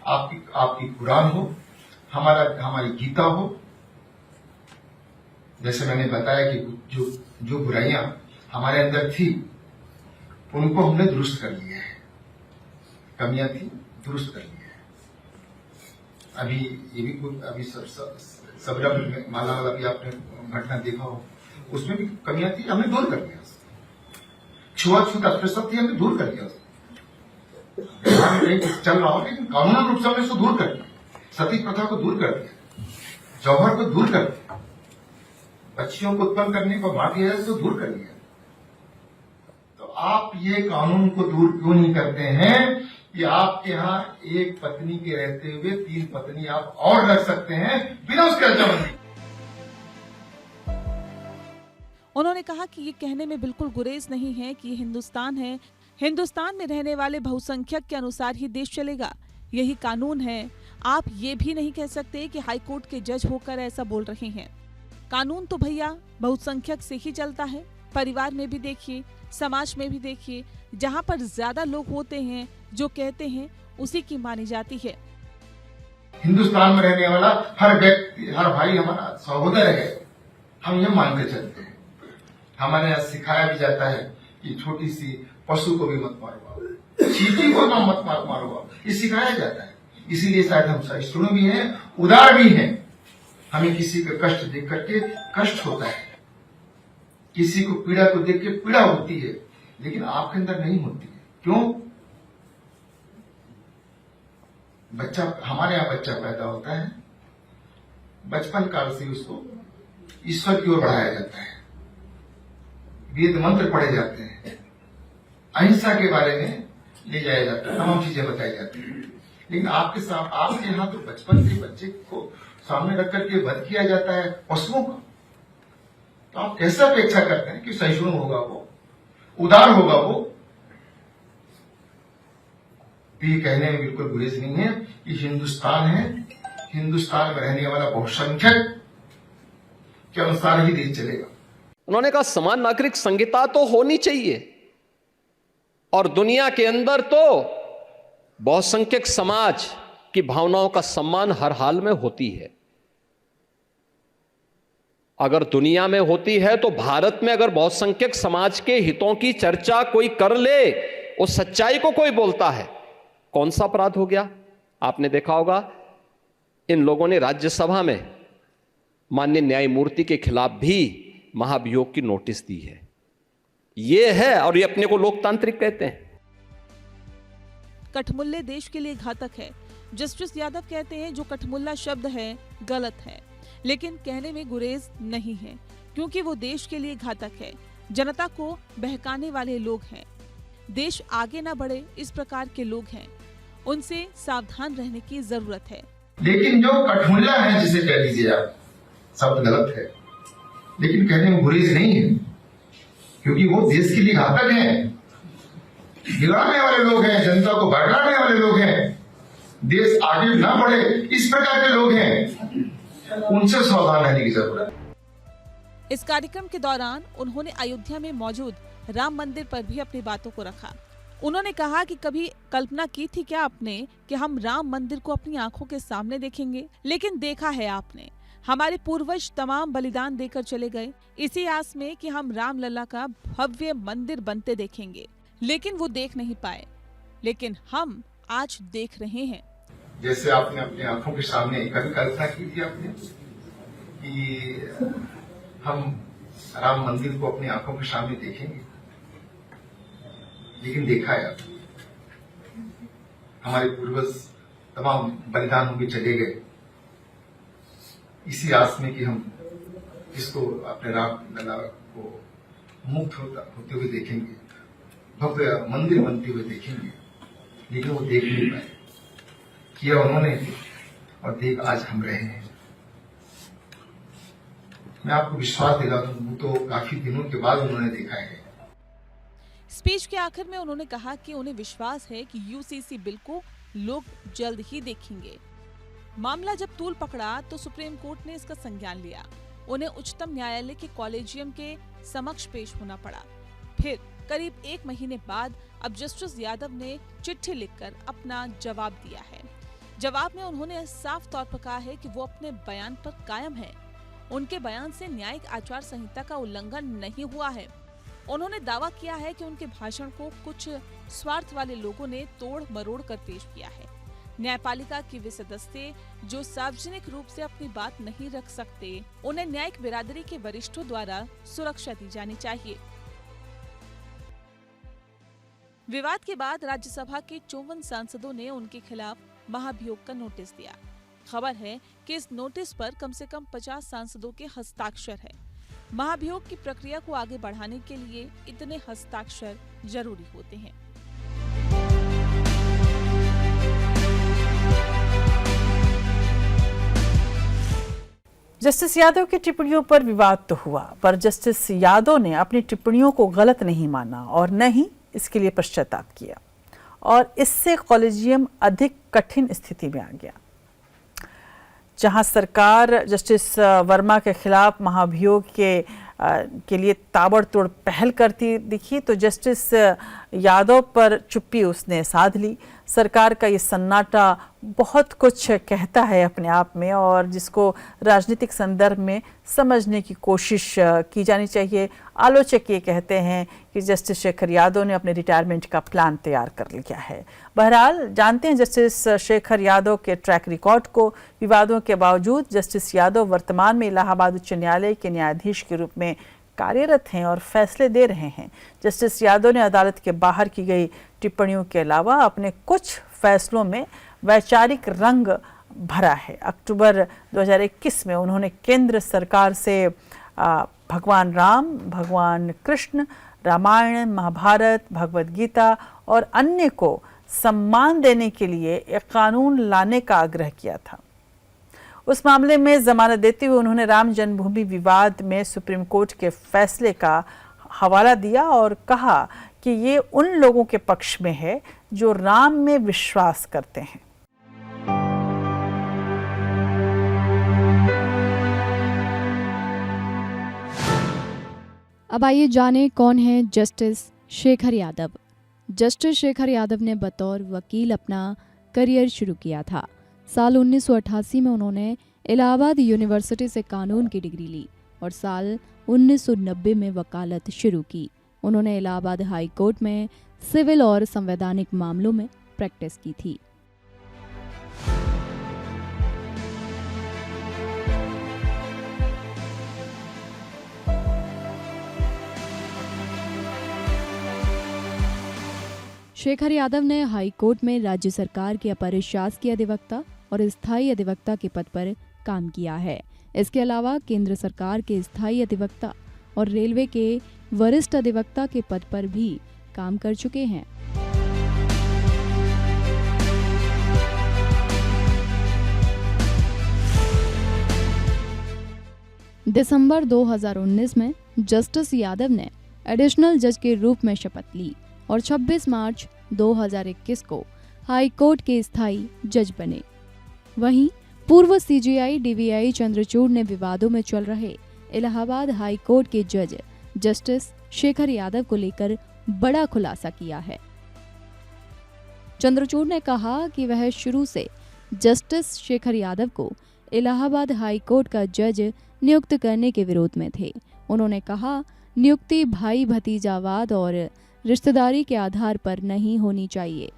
आपकी कुरान हो, हमारी गीता हो। जैसे मैंने बताया कि जो बुराइयां हमारे अंदर थी उनको हमने दुरुस्त कर लिया है, कमियां थी दुरुस्त कर लिया है। अभी ये भी कुछ अभी सबरा माला वाला भी आपने घटना देखा हो, उसमें भी कमियां थी, हमने दूर कर लिया। छुआछूत अस्पृश्यता थी, हमने दूर कर लिया। चल रहा हो, लेकिन कानूनी रूप से हमने इसको दूर कर दिया। सती प्रथा को दूर कर दिया, जौहर को दूर कर दिया, बच्चियों को उत्पन्न करने को मार दिया तो दूर कर दिया। तो आप ये कानून को दूर क्यों नहीं करते हैं कि आपके यहाँ एक पत्नी के रहते हुए 3 पत्नी आप और रख सकते हैं बिना उसके रजामंदी। उन्होंने कहा कि ये कहने में बिल्कुल गुरेज नहीं है कि ये हिंदुस्तान है, हिंदुस्तान में रहने वाले बहुसंख्यक के अनुसार ही देश चलेगा, यही कानून है। आप ये भी नहीं कह सकते कि हाईकोर्ट के जज होकर ऐसा बोल रहे हैं। कानून तो भैया बहुसंख्यक से ही चलता है। परिवार में भी देखिए, समाज में भी देखिए, जहाँ पर ज्यादा लोग होते हैं जो कहते हैं उसी की मानी जाती है। हिंदुस्तान में रहने वाला हर व्यक्ति, हर भाई हमारा सहोदर है, हम ये मान के चलते हैं। हमारे यहाँ सिखाया भी जाता है कि छोटी सी पशु को भी मत मारो, चींटी को मत मारो, ये सिखाया जाता है। इसीलिए शायद हम सहिष्णु भी हैं, उदार भी हैं। हमें किसी का कष्ट देख करके कष्ट होता है, किसी को पीड़ा को देख के पीड़ा होती है, लेकिन आपके अंदर नहीं होती है। क्यों? बच्चा, हमारे यहाँ बच्चा पैदा होता है, बचपन काल से उसको ईश्वर की ओर बढ़ाया जाता है, वेद मंत्र पढ़े जाते हैं, अहिंसा के बारे में ले जाया जाता है, तमाम चीजें बताई जाती हैं। लेकिन आपके यहाँ तो बचपन से बच्चे को सामने रख करके वध किया जाता है पशुओं का। तो आप कैसे अपेक्षा करते हैं कि सहिष्णु होगा वो, उदार होगा वो? तो ये कहने में बिल्कुल गुरेज नहीं है कि हिंदुस्तान है, हिंदुस्तान में रहने वाला बहुसंख्यक के अनुसार ही देश चलेगा। उन्होंने कहा समान नागरिक संहिता तो होनी चाहिए, और दुनिया के अंदर तो बहुसंख्यक समाज की भावनाओं का सम्मान हर हाल में होती है। अगर दुनिया में होती है तो भारत में अगर बहुसंख्यक समाज के हितों की चर्चा कोई कर ले, उस सच्चाई को कोई बोलता है, कौन सा अपराध हो गया? आपने देखा होगा इन लोगों ने राज्यसभा में माननीय न्यायमूर्ति के खिलाफ भी महाभियोग की नोटिस दी है। ये है, और ये अपने को लोकतांत्रिक कहते हैं। कठमुल्ले देश के लिए घातक है। जस्टिस यादव कहते हैं जो कठमुल्ला शब्द है गलत है, लेकिन कहने में गुरेज नहीं है, क्योंकि वो देश के लिए घातक है। जनता को बहकाने वाले लोग हैं। देश आगे ना बढ़े इस प्रकार के लोग हैं, उनसे सावधान रहने की जरूरत है। लेकिन जो कठमुल्ला है, जिसे कह लीजिए आप, शब्द गलत है, लेकिन कहने में गुरेज नहीं है, क्योंकि वो देश के लिए घातक हैं, बिगाड़ने वाले लोग हैं, जनता को भड़काने वाले लोग हैं, देश आगे ना बढ़े इस प्रकार के लोग हैं, उनसे सावधान रहने की जरूरत है। इस कार्यक्रम के दौरान उन्होंने अयोध्या में मौजूद राम मंदिर पर भी अपनी बातों को रखा। उन्होंने कहा कि कभी कल्पना की थी क्या आपने कि हम राम मंदिर को अपनी आंखों के सामने देखेंगे, लेकिन देखा है आपने। हमारे पूर्वज तमाम बलिदान देकर चले गए इसी आस में कि हम रामलला का भव्य मंदिर बनते देखेंगे, लेकिन वो देख नहीं पाए, लेकिन हम आज देख रहे हैं। जैसे आपने अपनी आंखों के सामने कभी कल्पना की थी आपने कि हम राम मंदिर को अपनी आंखों के सामने देखेंगे, लेकिन देखा है। हमारे पूर्वज तमाम बलिदान होकर चले गए इसी आस में कि हम इसको अपने रामलला को मुक्त होते हुए देखेंगे, भव्य मंदिर बनते हुए देखेंगे, लेकिन वो देख नहीं पाए। किया उन्होंने और देख आज हम रहे हैं। मैं आपको विश्वास दिलाता हूं, वो तो काफी दिनों के बाद उन्होंने देखा है। स्पीच के आखिर में उन्होंने कहा कि उन्हें विश्वास है कि यूसीसी बिल को लोग जल्द ही देखेंगे। मामला जब तूल पकड़ा तो सुप्रीम कोर्ट ने इसका संज्ञान लिया। उन्हें उच्चतम न्यायालय के कॉलेजियम के समक्ष पेश होना पड़ा। फिर करीब 1 महीने बाद अब जस्टिस यादव ने चिट्ठी लिखकर अपना जवाब दिया है। जवाब में उन्होंने साफ तौर पर कहा है कि वो अपने बयान पर कायम है। उनके बयान से न्यायिक आचार संहिता का उल्लंघन नहीं हुआ है। उन्होंने दावा किया है कि उनके भाषण को कुछ स्वार्थ वाले लोगों ने तोड़ मरोड़ कर पेश किया है। न्यायपालिका के वे सदस्य जो सार्वजनिक रूप से अपनी बात नहीं रख सकते, उन्हें न्यायिक बिरादरी के वरिष्ठों द्वारा सुरक्षा दी जानी चाहिए। विवाद के बाद राज्यसभा के 54 सांसदों ने उनके खिलाफ महाभियोग का नोटिस दिया। खबर है कि इस नोटिस पर कम से कम 50 सांसदों के हस्ताक्षर है। महाभियोग की प्रक्रिया को आगे बढ़ाने के लिए इतने हस्ताक्षर जरूरी होते हैं। जस्टिस यादव की टिप्पणियों पर विवाद तो हुआ, पर जस्टिस यादव ने अपनी टिप्पणियों को गलत नहीं माना और न ही इसके लिए पश्चाताप किया, और इससे कॉलेजियम अधिक कठिन स्थिति में आ गया। जहां सरकार जस्टिस वर्मा के खिलाफ महाभियोग के लिए ताबड़तोड़ पहल करती दिखी, तो जस्टिस यादव पर चुप्पी उसने साध ली। सरकार का ये सन्नाटा बहुत कुछ कहता है अपने आप में, और जिसको राजनीतिक संदर्भ में समझने की कोशिश की जानी चाहिए। आलोचक ये कहते हैं कि जस्टिस शेखर यादव ने अपने रिटायरमेंट का प्लान तैयार कर लिया है। बहरहाल जानते हैं जस्टिस शेखर यादव के ट्रैक रिकॉर्ड को। विवादों के बावजूद जस्टिस यादव वर्तमान में इलाहाबाद उच्च न्यायालय के न्यायाधीश के रूप में कार्यरत हैं और फैसले दे रहे हैं। जस्टिस यादव ने अदालत के बाहर की गई टिप्पणियों के अलावा अपने कुछ फैसलों में वैचारिक रंग भरा है। अक्टूबर 2021 में उन्होंने केंद्र सरकार से भगवान राम, भगवान कृष्ण, रामायण, महाभारत, भगवद गीता और अन्य को सम्मान देने के लिए एक कानून लाने का आग्रह किया था। उस मामले में जमानत देते हुए उन्होंने राम जन्मभूमि विवाद में सुप्रीम कोर्ट के फैसले का हवाला दिया और कहा कि ये उन लोगों के पक्ष में है जो राम में विश्वास करते हैं। अब आइए जाने कौन है जस्टिस शेखर यादव। जस्टिस शेखर यादव ने बतौर वकील अपना करियर शुरू किया था। साल 1988 में उन्होंने इलाहाबाद यूनिवर्सिटी से कानून की डिग्री ली और साल 1990 में वकालत शुरू की। उन्होंने इलाहाबाद हाई कोर्ट में सिविल और संवैधानिक मामलों में प्रैक्टिस की थी। शेखर यादव ने हाई कोर्ट में राज्य सरकार के अपर शासकीय अधिवक्ता और स्थायी अधिवक्ता के पद पर काम किया है। इसके अलावा केंद्र सरकार के स्थायी अधिवक्ता और रेलवे के वरिष्ठ अधिवक्ता के पद पर भी काम कर चुके हैं। दिसंबर 2019 में जस्टिस यादव ने एडिशनल जज के रूप में शपथ ली और 26 मार्च 2021 को हाई कोर्ट के स्थायी जज बने। वहीं पूर्व सीजेआई डीवीआई चंद्रचूड़ ने विवादों में चल रहे इलाहाबाद हाई कोर्ट के जज जस्टिस शेखर यादव को लेकर बड़ा खुलासा किया है। चंद्रचूड़ ने कहा कि वह शुरू से जस्टिस शेखर यादव को इलाहाबाद हाई कोर्ट का जज नियुक्त करने के विरोध में थे। उन्होंने कहा, नियुक्ति भाई भतीजावाद और रिश्तेदारी के आधार पर नहीं होनी चाहिए।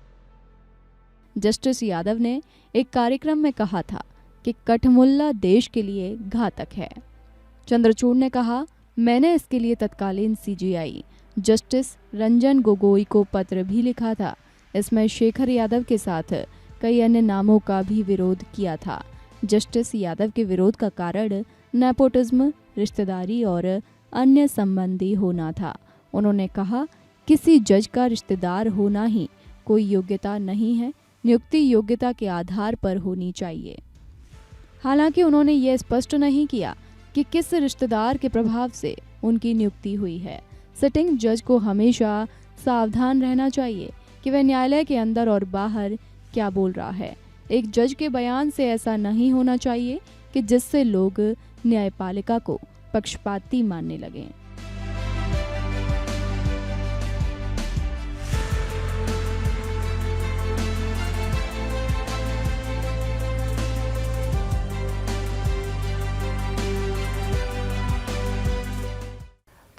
जस्टिस यादव ने एक कार्यक्रम में कहा था कि कठमुल्ला देश के लिए घातक है। चंद्रचूड़ ने कहा, मैंने इसके लिए तत्कालीन सीजेआई जस्टिस रंजन गोगोई को पत्र भी लिखा था। इसमें शेखर यादव के साथ कई अन्य नामों का भी विरोध किया था। जस्टिस यादव के विरोध का कारण नेपोटिज्म, रिश्तेदारी और अन्य संबंधी होना था। उन्होंने कहा, किसी जज का रिश्तेदार होना ही कोई योग्यता नहीं है, नियुक्ति योग्यता के आधार पर होनी चाहिए। हालांकि उन्होंने ये स्पष्ट नहीं किया कि किस रिश्तेदार के प्रभाव से उनकी नियुक्ति हुई है। सिटिंग जज को हमेशा सावधान रहना चाहिए कि वह न्यायालय के अंदर और बाहर क्या बोल रहा है। एक जज के बयान से ऐसा नहीं होना चाहिए कि जिससे लोग न्यायपालिका को पक्षपाती मानने लगें।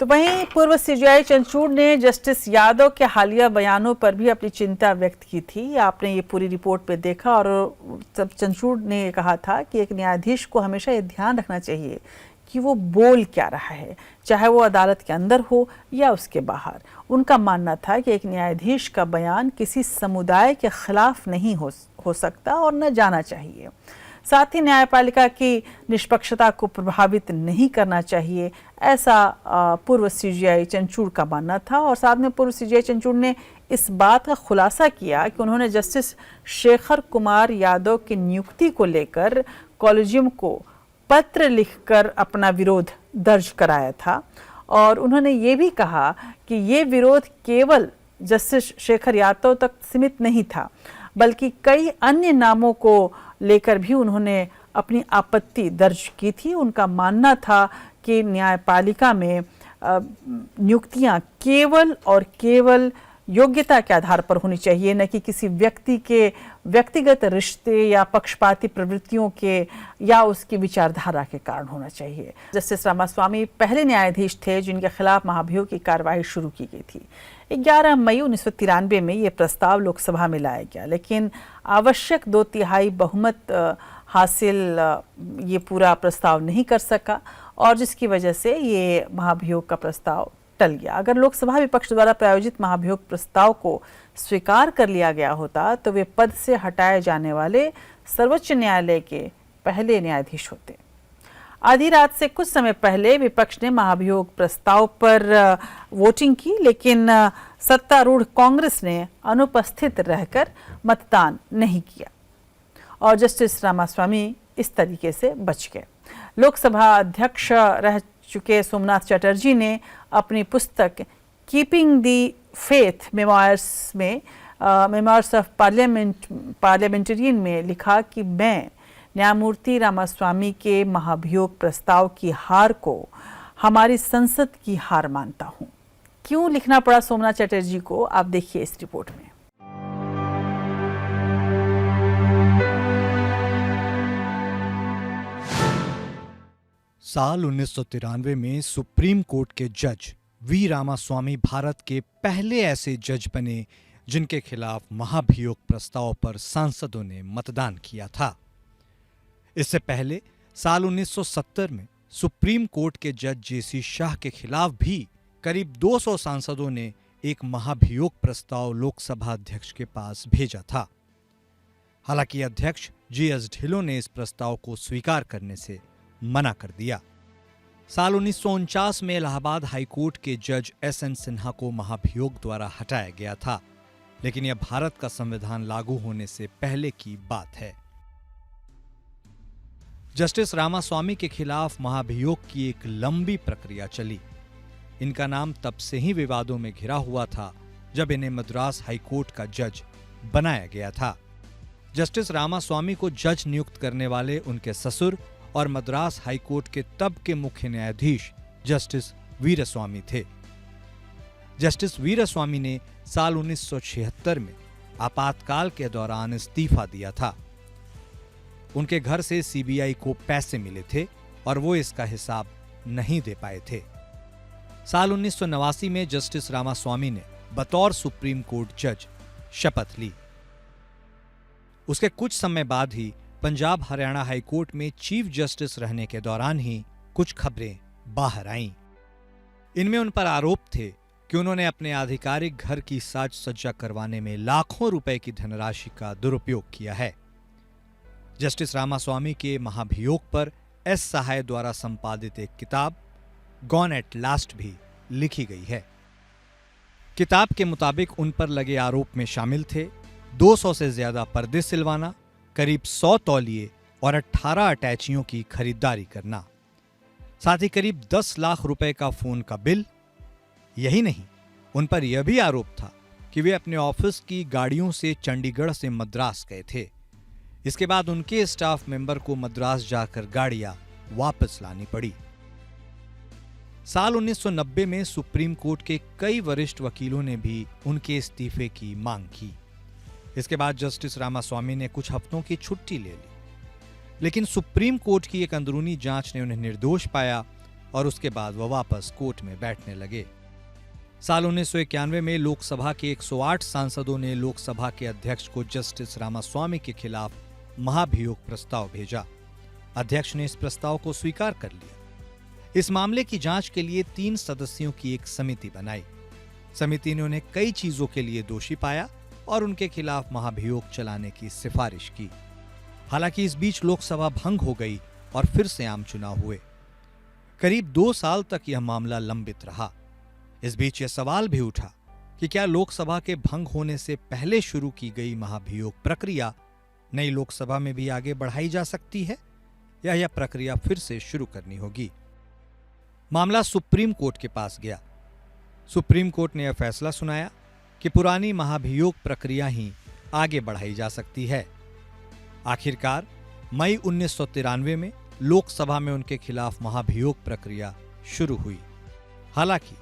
तो वहीं पूर्व सीजेआई चंद्रचूड़ ने जस्टिस यादव के हालिया बयानों पर भी अपनी चिंता व्यक्त की थी। आपने ये पूरी रिपोर्ट में देखा और तब चंद्रचूड़ ने कहा था कि एक न्यायाधीश को हमेशा ये ध्यान रखना चाहिए कि वो बोल क्या रहा है, चाहे वो अदालत के अंदर हो या उसके बाहर। उनका मानना था कि एक न्यायाधीश का बयान किसी समुदाय के खिलाफ नहीं हो सकता और न जाना चाहिए। साथ ही न्यायपालिका की निष्पक्षता को प्रभावित नहीं करना चाहिए, ऐसा पूर्व सीजेआई चंद्रचूड़ का मानना था। और साथ में पूर्व सीजेआई चंद्रचूड़ ने इस बात का खुलासा किया कि उन्होंने जस्टिस शेखर कुमार यादव की नियुक्ति को लेकर कॉलेजियम को पत्र लिखकर अपना विरोध दर्ज कराया था। और उन्होंने ये भी कहा कि ये विरोध केवल जस्टिस शेखर यादव तक सीमित नहीं था, बल्कि कई अन्य नामों को लेकर भी उन्होंने अपनी आपत्ति दर्ज की थी। उनका मानना था कि न्यायपालिका में नियुक्तियां केवल और केवल योग्यता के आधार पर होनी चाहिए, न कि किसी व्यक्ति के व्यक्तिगत रिश्ते या पक्षपाती प्रवृत्तियों के या उसकी विचारधारा के कारण होना चाहिए। जस्टिस रामास्वामी पहले न्यायाधीश थे जिनके खिलाफ महाभियोग की कार्रवाई शुरू की गई थी। 11 मई 1993 में ये प्रस्ताव लोकसभा में लाया गया, लेकिन आवश्यक 2/3 बहुमत हासिल ये पूरा प्रस्ताव नहीं कर सका और जिसकी वजह से ये महाभियोग का प्रस्ताव टल गया। अगर लोकसभा विपक्ष द्वारा प्रायोजित महाभियोग प्रस्ताव को स्वीकार कर लिया गया होता तो वे पद से हटाए जाने वाले सर्वोच्च न्यायालय के पहले न्यायाधीश होते। आधी रात से कुछ समय पहले विपक्ष ने महाभियोग प्रस्ताव पर वोटिंग की, लेकिन सत्तारूढ़ कांग्रेस ने अनुपस्थित रहकर मतदान नहीं किया और जस्टिस रामास्वामी इस तरीके से बच गए। लोकसभा अध्यक्ष रह चुके सोमनाथ चटर्जी ने अपनी पुस्तक कीपिंग दी फेथ मेमोयर्स में मेमोयर्स ऑफ पार्लियामेंटेरियन में लिखा कि मैं न्यायमूर्ति रामास्वामी के महाभियोग प्रस्ताव की हार को हमारी संसद की हार मानता हूं। क्यों लिखना पड़ा सोमनाथ चटर्जी को, आप देखिए इस रिपोर्ट में। साल 1993 में सुप्रीम कोर्ट के जज वी रामास्वामी भारत के पहले ऐसे जज बने जिनके खिलाफ महाभियोग प्रस्ताव पर सांसदों ने मतदान किया था। इससे पहले साल 1970 में सुप्रीम कोर्ट के जज जेसी शाह के खिलाफ भी करीब 200 सांसदों ने एक महाभियोग प्रस्ताव लोकसभा अध्यक्ष के पास भेजा था। हालांकि अध्यक्ष जीएस ढिल्लों ने इस प्रस्ताव को स्वीकार करने से मना कर दिया। साल 1949 में इलाहाबाद हाईकोर्ट के जज एसएन सिन्हा को महाभियोग द्वारा हटाया गया था, लेकिन यह भारत का संविधान लागू होने से पहले की बात है। जस्टिस रामास्वामी के खिलाफ महाभियोग की एक लंबी प्रक्रिया चली। इनका नाम तब से ही विवादों में घिरा हुआ था जब इन्हें मद्रास हाईकोर्ट का जज बनाया गया था। जस्टिस रामास्वामी को जज नियुक्त करने वाले उनके ससुर और मद्रास हाईकोर्ट के तब के मुख्य न्यायाधीश जस्टिस वीरस्वामी थे। जस्टिस वीरस्वामी ने साल 1976 में आपातकाल के दौरान इस्तीफा दिया था। उनके घर से सीबीआई को पैसे मिले थे और वो इसका हिसाब नहीं दे पाए थे। साल 1989 में जस्टिस रामास्वामी ने बतौर सुप्रीम कोर्ट जज शपथ ली। उसके कुछ समय बाद ही पंजाब हरियाणा हाईकोर्ट में चीफ जस्टिस रहने के दौरान ही कुछ खबरें बाहर आईं। इनमें उन पर आरोप थे कि उन्होंने अपने आधिकारिक घर की साज सज्जा करवाने में लाखों रुपए की धनराशि का दुरुपयोग किया है। जस्टिस रामास्वामी के महाभियोग पर एस सहाय द्वारा संपादित एक किताब गॉन एट लास्ट भी लिखी गई है। किताब के मुताबिक उन पर लगे आरोप में शामिल थे 200 से ज्यादा पर्दे सिलवाना, करीब 100 तौलिए और 18 अटैचियों की खरीदारी करना, साथ ही करीब 10 लाख रुपए का फोन का बिल। यही नहीं, उन पर यह भी आरोप था कि वे अपने ऑफिस की गाड़ियों से चंडीगढ़ से मद्रास गए थे। इसके बाद उनके स्टाफ मेंबर को मद्रास जाकर गाड़ियां वापस लानी पड़ी। साल 1990 में सुप्रीम कोर्ट के कई वरिष्ठ वकीलों ने भी उनके इस्तीफे की मांग की। इसके बाद जस्टिस रामास्वामी ने कुछ हफ्तों की छुट्टी ले ली, लेकिन सुप्रीम कोर्ट की एक अंदरूनी जांच ने उन्हें निर्दोष पाया और उसके बाद वह वापस कोर्ट में बैठने लगे। साल 1991 में लोकसभा के 108 सांसदों ने लोकसभा के अध्यक्ष को जस्टिस रामास्वामी के खिलाफ महाभियोग प्रस्ताव भेजा। अध्यक्ष ने इस प्रस्ताव को स्वीकार कर लिया। इस मामले की जांच के लिए 3 सदस्यों की एक समिति बनाई। समिति ने उन्हें कई चीजों के लिए दोषी पाया और उनके खिलाफ महाभियोग चलाने की सिफारिश की। हालांकि इस बीच लोकसभा भंग हो गई और फिर से आम चुनाव हुए। करीब 2 साल तक यह मामला लंबित रहा। इस बीच यह सवाल भी उठा कि क्या लोकसभा के भंग होने से पहले शुरू की गई महाभियोग प्रक्रिया नई लोकसभा में भी आगे बढ़ाई जा सकती है या यह प्रक्रिया फिर से शुरू करनी होगी। मामला सुप्रीम कोर्ट के पास गया। सुप्रीम कोर्ट ने यह फैसला सुनाया कि पुरानी महाभियोग प्रक्रिया ही आगे बढ़ाई जा सकती है। आखिरकार मई 1993 में लोकसभा में उनके खिलाफ महाभियोग प्रक्रिया शुरू हुई। हालांकि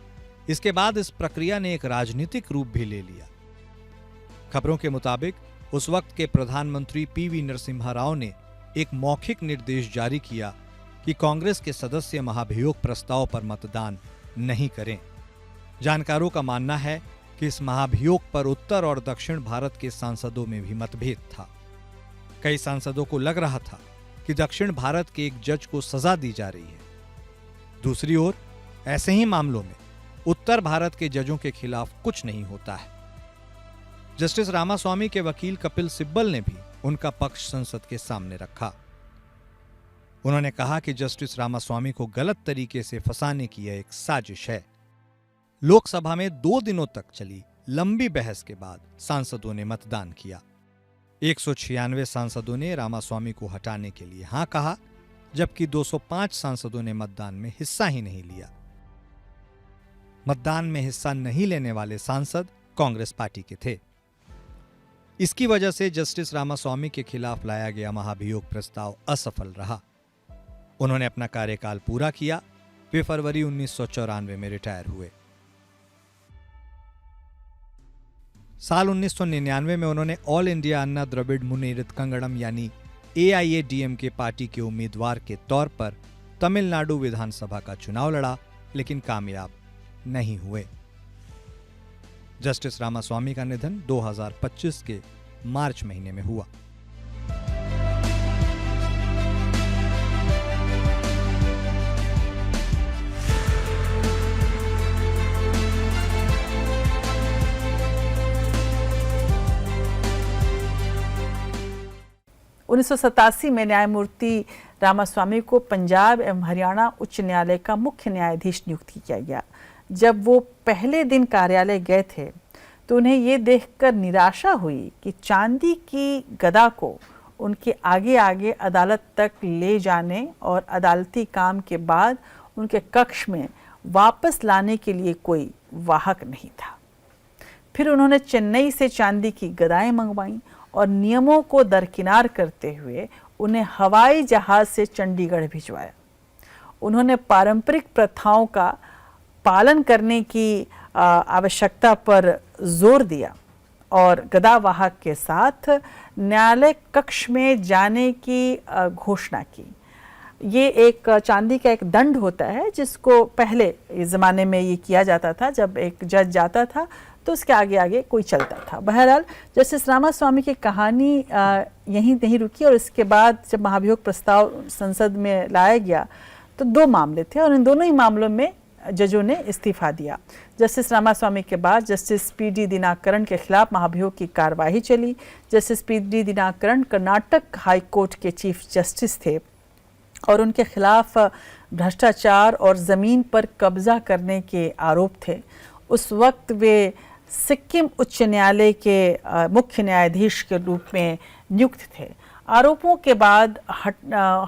इसके बाद इस प्रक्रिया ने एक राजनीतिक रूप भी ले लिया। खबरों के मुताबिक उस वक्त के प्रधानमंत्री पीवी नरसिम्हा राव ने एक मौखिक निर्देश जारी किया कि कांग्रेस के सदस्य महाभियोग प्रस्ताव पर मतदान नहीं करें। जानकारों का मानना है कि इस महाभियोग पर उत्तर और दक्षिण भारत के सांसदों में भी मतभेद था। कई सांसदों को लग रहा था कि दक्षिण भारत के एक जज को सजा दी जा रही है। दूसरी ओर ऐसे ही मामलों में उत्तर भारत के जजों के खिलाफ कुछ नहीं होता है। जस्टिस रामास्वामी के वकील कपिल सिब्बल ने भी उनका पक्ष संसद के सामने रखा। उन्होंने कहा कि जस्टिस रामास्वामी को गलत तरीके से फंसाने की यह एक साजिश है। लोकसभा में 2 दिनों तक चली लंबी बहस के बाद सांसदों ने मतदान किया। 196 सांसदों ने रामास्वामी को हटाने के लिए हां कहा, जबकि 205 सांसदों ने मतदान में हिस्सा ही नहीं लिया। मतदान में हिस्सा नहीं लेने वाले सांसद कांग्रेस पार्टी के थे। इसकी वजह से जस्टिस रामास्वामी के खिलाफ लाया गया महाभियोग प्रस्ताव असफल रहा। उन्होंने अपना कार्यकाल पूरा किया। वे फरवरी 1994 में रिटायर हुए। साल 1999 में उन्होंने ऑल इंडिया अन्ना द्रविड़ मुनेरित कंगड़म यानी AIADMK पार्टी के उम्मीदवार के तौर पर तमिलनाडु विधानसभा का चुनाव लड़ा, लेकिन कामयाब नहीं हुए। जस्टिस रामास्वामी का निधन 2025 के मार्च महीने में हुआ। 1987 में न्यायमूर्ति रामास्वामी को पंजाब एवं हरियाणा उच्च न्यायालय का मुख्य न्यायाधीश नियुक्त किया गया। जब वो पहले दिन कार्यालय गए थे तो उन्हें ये देखकर निराशा हुई कि चांदी की गदा को उनके आगे आगे अदालत तक ले जाने और अदालती काम के बाद उनके कक्ष में वापस लाने के लिए कोई वाहक नहीं था। फिर उन्होंने चेन्नई से चांदी की गदाएं मंगवाईं और नियमों को दरकिनार करते हुए उन्हें हवाई जहाज से चंडीगढ़ भिजवाया। उन्होंने पारंपरिक प्रथाओं का पालन करने की आवश्यकता पर जोर दिया और गदावाहक के साथ न्यायालय कक्ष में जाने की घोषणा की। ये एक चांदी का एक दंड होता है जिसको पहले इस ज़माने में ये किया जाता था। जब एक जज जाता था तो उसके आगे आगे कोई चलता था। बहरहाल जस्टिस रामास्वामी की कहानी यहीं नहीं रुकी और इसके बाद जब महाभियोग प्रस्ताव संसद में लाया गया तो 2 मामले थे और इन दोनों ही मामलों में जजों ने इस्तीफा दिया। जस्टिस रामास्वामी के बाद जस्टिस पी.डी. दिनाकरन के खिलाफ महाभियोग की कार्यवाही चली। Justice PD. Dinakaran Karnataka high court के चीफ जस्टिस थे और उनके खिलाफ भ्रष्टाचार और ज़मीन पर कब्जा करने के आरोप थे। उस वक्त वे सिक्किम उच्च न्यायालय के मुख्य न्यायाधीश के रूप में नियुक्त थे। आरोपों के बाद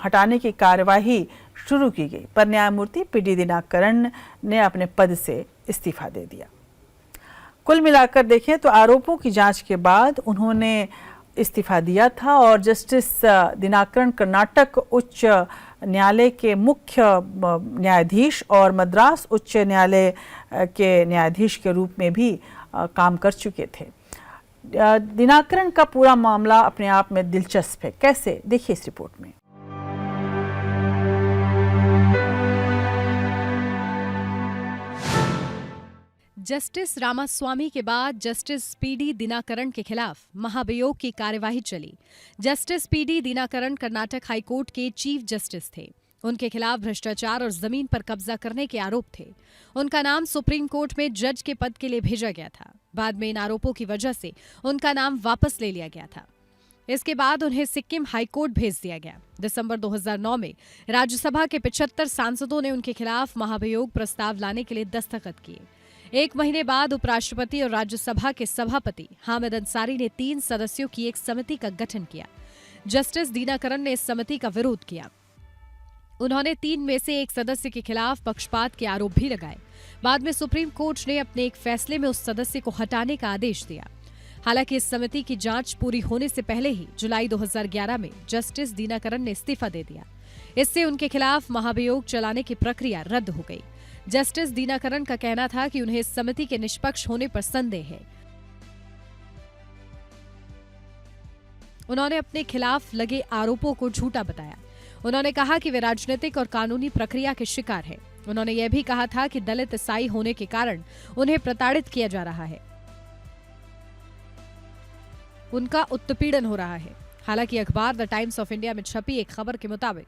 हटाने की कार्यवाही शुरू की गई पर न्यायमूर्ति पी.डी. दिनाकरन ने अपने पद से इस्तीफा दे दिया। कुल मिलाकर देखें तो आरोपों की जांच के बाद उन्होंने इस्तीफा दिया था और जस्टिस दिनाकरन कर्नाटक उच्च न्यायालय के मुख्य न्यायाधीश और मद्रास उच्च न्यायालय के न्यायाधीश के रूप में भी काम कर चुके थे। दिनाकरन का पूरा मामला अपने आप में दिलचस्प है। कैसे, देखिए इस रिपोर्ट में। जस्टिस रामास्वामी के बाद जस्टिस पी.डी. दिनाकरन के खिलाफ महाभियोग की कार्यवाही चली। Justice PD. Dinakaran Karnataka high court के चीफ जस्टिस थे। उनके खिलाफ भ्रष्टाचार और जमीन पर कब्जा करने के आरोप थे। उनका नाम सुप्रीम कोर्ट में जज के पद के लिए भेजा गया था। बाद में इन आरोपों की वजह से उनका नाम वापस ले लिया गया था। इसके बाद उन्हें सिक्किम हाईकोर्ट भेज दिया गया। दिसंबर 2009 में राज्यसभा के 75 सांसदों ने उनके खिलाफ महाभियोग प्रस्ताव लाने के लिए दस्तखत किए। 1 महीने बाद उपराष्ट्रपति और राज्यसभा के सभापति हामिद अंसारी ने 3 सदस्यों की एक समिति का गठन किया। जस्टिस दिनाकरन ने इस समिति का विरोध किया। उन्होंने 3 में से 1 सदस्य के खिलाफ पक्षपात के आरोप भी लगाए। बाद में सुप्रीम कोर्ट ने अपने एक फैसले में उस सदस्य को हटाने का आदेश दिया। हालांकि इस समिति की जांच पूरी होने से पहले ही जुलाई 2011 में जस्टिस दिनाकरन ने इस्तीफा दे दिया। इससे उनके खिलाफ महाभियोग चलाने की प्रक्रिया रद्द हो गई। जस्टिस दिनाकरन का कहना था कि उन्हें इस समिति के निष्पक्ष होने पर संदेह है। उन्होंने अपने खिलाफ लगे आरोपों को झूठा बताया। उन्होंने कहा कि वे राजनीतिक और कानूनी प्रक्रिया के शिकार हैं। उन्होंने यह भी कहा था कि दलित ईसाई होने के कारण उन्हें प्रताड़ित किया जा रहा है, उनका उत्पीड़न हो रहा है। हालांकि अखबार द टाइम्स ऑफ इंडिया में छपी एक खबर के मुताबिक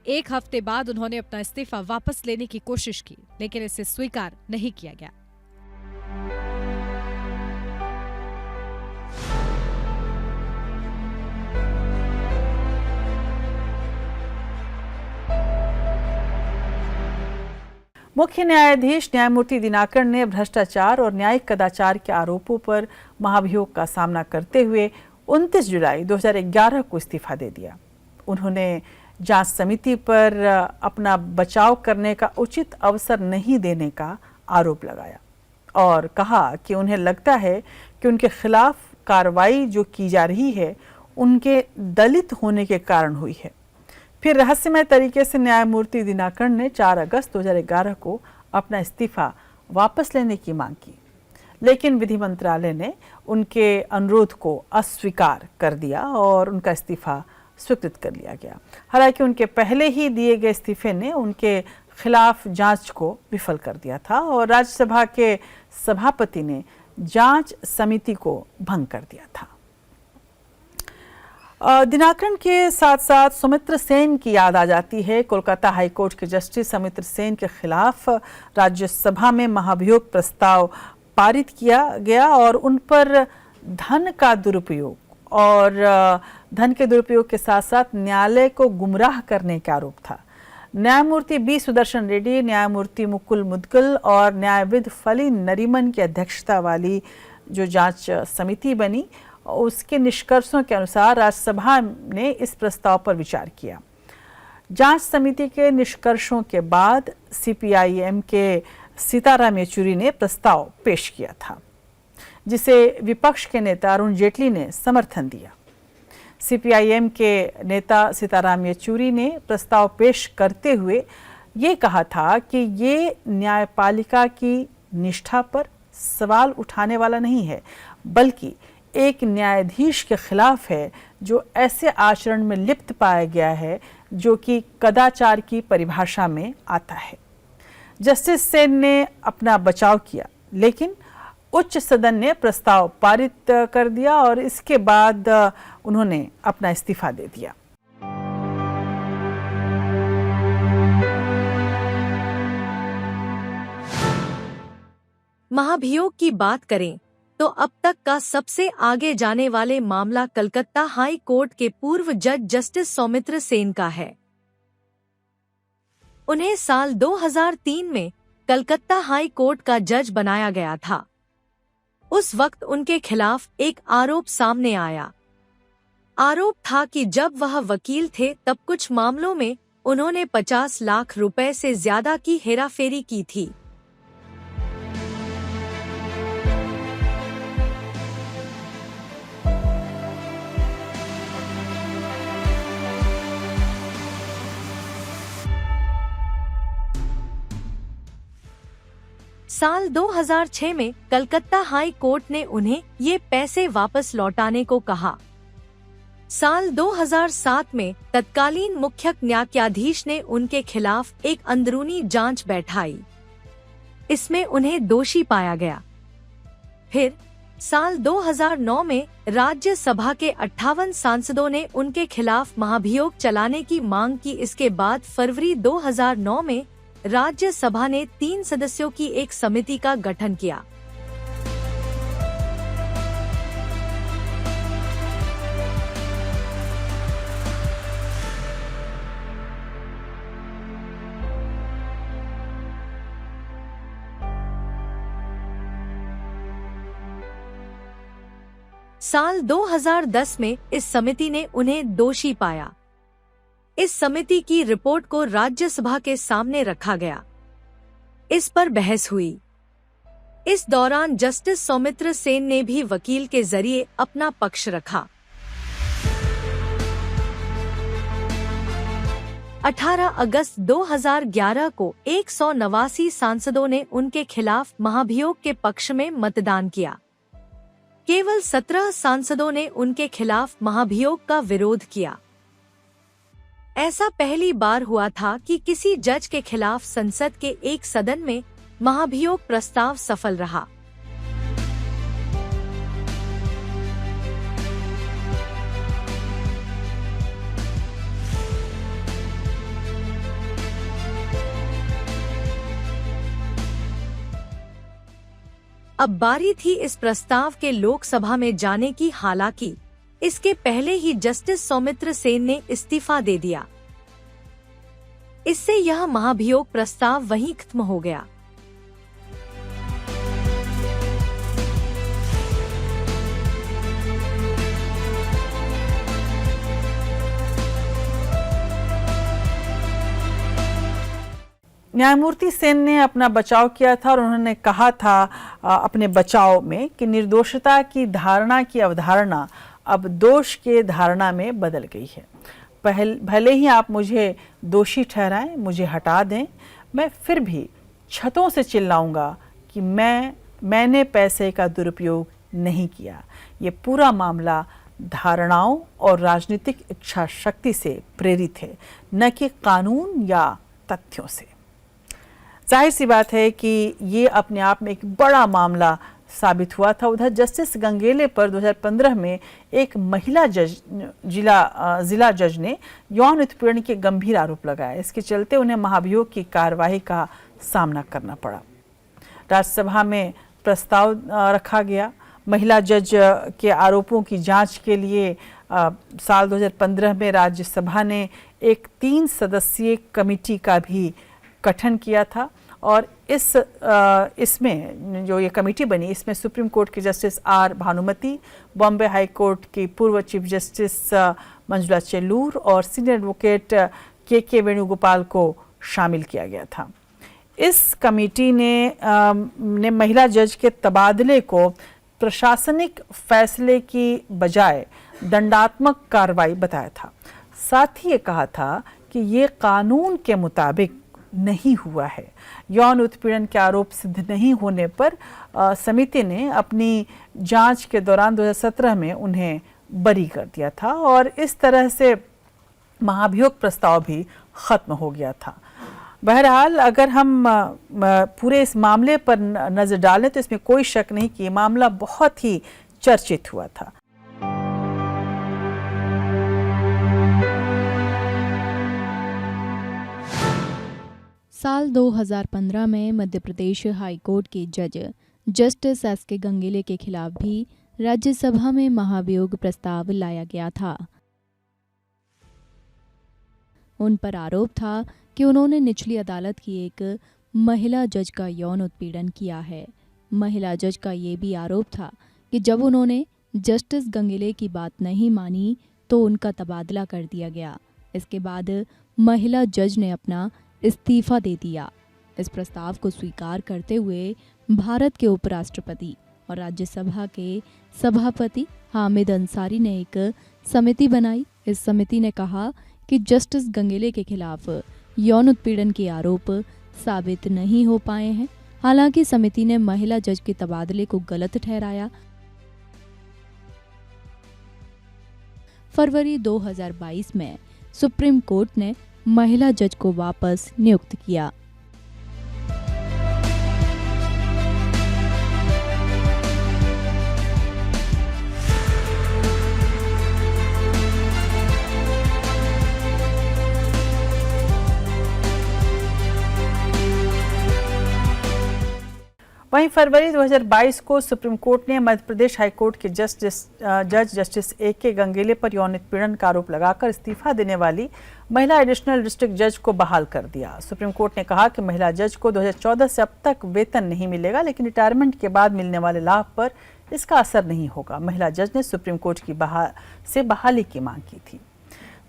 1 हफ्ते बाद उन्होंने अपना इस्तीफा वापस लेने की कोशिश की, लेकिन इसे स्वीकार नहीं किया गया। मुख्य न्यायाधीश न्यायमूर्ति दिनाकरन ने भ्रष्टाचार और न्यायिक कदाचार के आरोपों पर महाभियोग का सामना करते हुए 29 जुलाई 2011 को इस्तीफा दे दिया। उन्होंने जांच समिति पर अपना बचाव करने का उचित अवसर नहीं देने का आरोप लगाया और कहा कि उन्हें लगता है कि उनके खिलाफ कार्रवाई जो की जा रही है उनके दलित होने के कारण हुई है। फिर रहस्यमय तरीके से न्यायमूर्ति दिनाकरन ने 4 अगस्त 2011 को अपना इस्तीफा वापस लेने की मांग की, लेकिन विधि मंत्रालय ने उनके अनुरोध को अस्वीकार कर दिया और उनका इस्तीफा स्वीकृत कर लिया गया। हालांकि उनके पहले ही दिए गए इस्तीफे ने उनके खिलाफ जांच को विफल कर दिया था और राज्यसभा के सभापति ने जांच समिति को भंग कर दिया था। दिनाकरन के साथ साथ सुमित्र सेन की याद आ जाती है। कोलकाता हाईकोर्ट के जस्टिस सुमित्र सेन के खिलाफ राज्यसभा में महाभियोग प्रस्ताव पारित किया गया और उन पर धन का दुरुपयोग और धन के दुरुपयोग के साथ साथ न्यायालय को गुमराह करने का आरोप था। न्यायमूर्ति बी सुदर्शन रेड्डी, न्यायमूर्ति मुकुल मुदगल और न्यायविद फली नरीमन की अध्यक्षता वाली जो जांच समिति बनी, उसके निष्कर्षों के अनुसार राज्यसभा ने इस प्रस्ताव पर विचार किया। जांच समिति के निष्कर्षों के बाद सीपीआईएम के सीताराम येचुरी ने प्रस्ताव पेश किया था, जिसे विपक्ष के नेता अरुण जेटली ने समर्थन दिया। सीपीआईएम के नेता सीताराम येचुरी ने प्रस्ताव पेश करते हुए ये कहा था कि ये न्यायपालिका की निष्ठा पर सवाल उठाने वाला नहीं है, बल्कि एक न्यायाधीश के खिलाफ है जो ऐसे आचरण में लिप्त पाया गया है जो कि कदाचार की परिभाषा में आता है। जस्टिस सेन ने अपना बचाव किया, लेकिन उच्च सदन ने प्रस्ताव पारित कर दिया और इसके बाद उन्होंने अपना इस्तीफा दे दिया। महाभियोग की बात करें तो अब तक का सबसे आगे जाने वाले मामला कलकत्ता हाई कोर्ट के पूर्व जज जस्टिस सौमित्र सेन का है। उन्हें साल 2003 में कलकत्ता हाई कोर्ट का जज बनाया गया था। उस वक्त उनके खिलाफ एक आरोप सामने आया। आरोप था कि जब वह वकील थे तब कुछ मामलों में उन्होंने 50 लाख रुपए से ज्यादा की हेराफेरी की थी। साल 2006 में कलकत्ता हाई कोर्ट ने उन्हें ये पैसे वापस लौटाने को कहा। साल 2007 में तत्कालीन मुख्य न्यायाधीश ने उनके खिलाफ एक अंदरूनी जांच बैठाई। इसमें उन्हें दोषी पाया गया। फिर साल 2009 में राज्यसभा के 58 सांसदों ने उनके खिलाफ महाभियोग चलाने की मांग की। इसके बाद फरवरी 2009 में राज्यसभा ने 3 सदस्यों की एक समिति का गठन किया। साल 2010 में इस समिति ने उन्हें दोषी पाया। इस समिति की रिपोर्ट को राज्यसभा के सामने रखा गया। इस पर बहस हुई। इस दौरान जस्टिस सौमित्र सेन ने भी वकील के जरिए अपना पक्ष रखा। 18 अगस्त 2011 को 189 सांसदों ने उनके खिलाफ महाभियोग के पक्ष में मतदान किया। केवल 17 सांसदों ने उनके खिलाफ महाभियोग का विरोध किया। ऐसा पहली बार हुआ था कि किसी जज के खिलाफ संसद के एक सदन में महाभियोग प्रस्ताव सफल रहा। अब बारी थी इस प्रस्ताव के लोकसभा में जाने की। हालांकि इसके पहले ही जस्टिस सौमित्र सेन ने इस्तीफा दे दिया। इससे यह महाभियोग प्रस्ताव वहीं खत्म हो गया। न्यायमूर्ति सेन ने अपना बचाव किया था और उन्होंने कहा था अपने बचाव में कि निर्दोषता की धारणा की अवधारणा अब दोष के धारणा में बदल गई है। भले ही आप मुझे दोषी ठहराएं, मुझे हटा दें, मैं फिर भी छतों से चिल्लाऊंगा कि मैंने पैसे का दुरुपयोग नहीं किया। ये पूरा मामला धारणाओं और राजनीतिक इच्छा शक्ति से प्रेरित है, न कि कानून या तथ्यों से। जाहिर सी बात है कि ये अपने आप में एक बड़ा मामला साबित हुआ था। उधर जस्टिस गंगेले पर 2015 में एक महिला जिला जज ने यौन उत्पीड़न के गंभीर आरोप लगाए। इसके चलते उन्हें महाभियोग की कार्यवाही का सामना करना पड़ा। राज्यसभा में प्रस्ताव रखा गया। महिला जज के आरोपों की जांच के लिए साल 2015 में राज्यसभा ने एक 3 सदस्यीय कमेटी का भी गठन किया था और इसमें जो ये कमेटी बनी, इसमें सुप्रीम कोर्ट के justice R Bhanumati, Bombay high court की पूर्व चीफ जस्टिस मंजुला चेल्लूर और सीनियर एडवोकेट के वेणुगोपाल को शामिल किया गया था। इस कमेटी ने महिला जज के तबादले को प्रशासनिक फैसले की बजाय दंडात्मक कार्रवाई बताया था। साथ ही ये कहा था कि ये कानून के मुताबिक नहीं हुआ है। यौन उत्पीड़न के आरोप सिद्ध नहीं होने पर समिति ने अपनी जांच के दौरान 2017 में उन्हें बरी कर दिया था और इस तरह से महाभियोग प्रस्ताव भी खत्म हो गया था। बहरहाल अगर हम पूरे इस मामले पर नजर डालें तो इसमें कोई शक नहीं कि ये मामला बहुत ही चर्चित हुआ था। साल 2015 में मध्य प्रदेश हाई कोर्ट के जज जस्टिस एस.के. गंगेले के खिलाफ भी राज्यसभा में महाभियोग प्रस्ताव लाया गया था। उन पर आरोप था कि उन्होंने निचली अदालत की एक महिला जज का यौन उत्पीड़न किया है। महिला जज का ये भी आरोप था कि जब उन्होंने जस्टिस गंगेले की बात नहीं मानी तो उनका तबादला कर दिया गया। इसके बाद महिला जज ने अपना इस्तीफा दे दिया। इस प्रस्ताव को स्वीकार करते हुए भारत के उपराष्ट्रपति और राज्यसभा के सभापति हामिद अंसारी ने एक समिति बनाई। इस समिति ने कहा कि जस्टिस गंगेले के खिलाफ यौन उत्पीड़न के आरोप साबित नहीं हो पाए हैं। हालांकि समिति ने महिला जज के तबादले को गलत ठहराया। फरवरी 2022 में सुप्रीम कोर्ट ने महिला जज को वापस नियुक्त किया। वहीं फरवरी 2022 को सुप्रीम कोर्ट ने मध्य प्रदेश हाई कोर्ट के जज जस्टिस ए.के. गंगेले पर यौन उत्पीड़न का आरोप लगाकर इस्तीफा देने वाली महिला एडिशनल डिस्ट्रिक्ट जज को बहाल कर दिया। सुप्रीम कोर्ट ने कहा कि महिला जज को 2014 से अब तक वेतन नहीं मिलेगा, लेकिन रिटायरमेंट के बाद मिलने वाले लाभ पर इसका असर नहीं होगा। महिला जज ने सुप्रीम कोर्ट की बहाली की मांग की थी।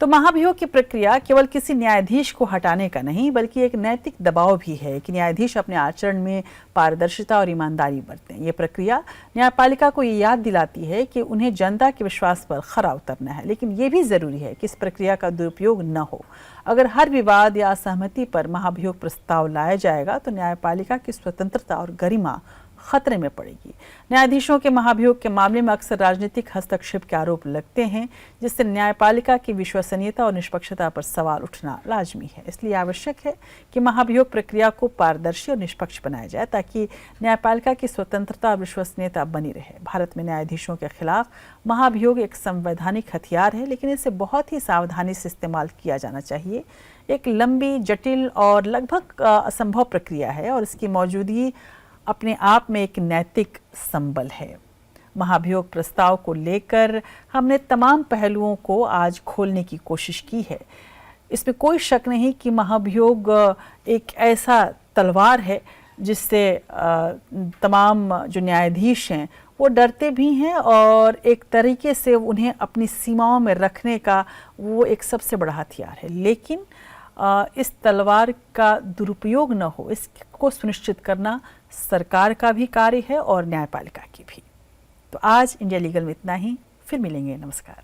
तो महाभियोग की प्रक्रिया केवल किसी न्यायाधीश को हटाने का नहीं, बल्कि एक नैतिक दबाव भी है कि न्यायाधीश अपने आचरण में पारदर्शिता और ईमानदारी बरतें। ये प्रक्रिया न्यायपालिका को ये याद दिलाती है कि उन्हें जनता के विश्वास पर खरा उतरना है, लेकिन ये भी जरूरी है कि इस प्रक्रिया का दुरुपयोग न हो। अगर हर विवाद या असहमति पर महाभियोग प्रस्ताव लाया जाएगा तो न्यायपालिका की स्वतंत्रता और गरिमा खतरे में पड़ेगी। न्यायाधीशों के महाभियोग के मामले में अक्सर राजनीतिक हस्तक्षेप के आरोप लगते हैं, जिससे न्यायपालिका की विश्वसनीयता और निष्पक्षता पर सवाल उठना लाजमी है। इसलिए आवश्यक है कि महाभियोग प्रक्रिया को पारदर्शी और निष्पक्ष बनाया जाए ताकि न्यायपालिका की स्वतंत्रता और विश्वसनीयता बनी रहे। भारत में न्यायाधीशों के खिलाफ महाभियोग एक संवैधानिक हथियार है, लेकिन इसे बहुत ही सावधानी से इस्तेमाल किया जाना चाहिए। एक लंबी, जटिल और लगभग असंभव प्रक्रिया है और इसकी मौजूदगी अपने आप में एक नैतिक संबल है। महाभियोग प्रस्ताव को लेकर हमने तमाम पहलुओं को आज खोलने की कोशिश की है। इसमें कोई शक नहीं कि महाभियोग एक ऐसा तलवार है जिससे तमाम जो न्यायाधीश हैं वो डरते भी हैं और एक तरीके से उन्हें अपनी सीमाओं में रखने का वो एक सबसे बड़ा हथियार है। लेकिन इस तलवार का दुरुपयोग न हो, इसको सुनिश्चित करना सरकार का भी कार्य है और न्यायपालिका की भी। तो आज इंडिया लीगल में इतना ही, फिर मिलेंगे। नमस्कार।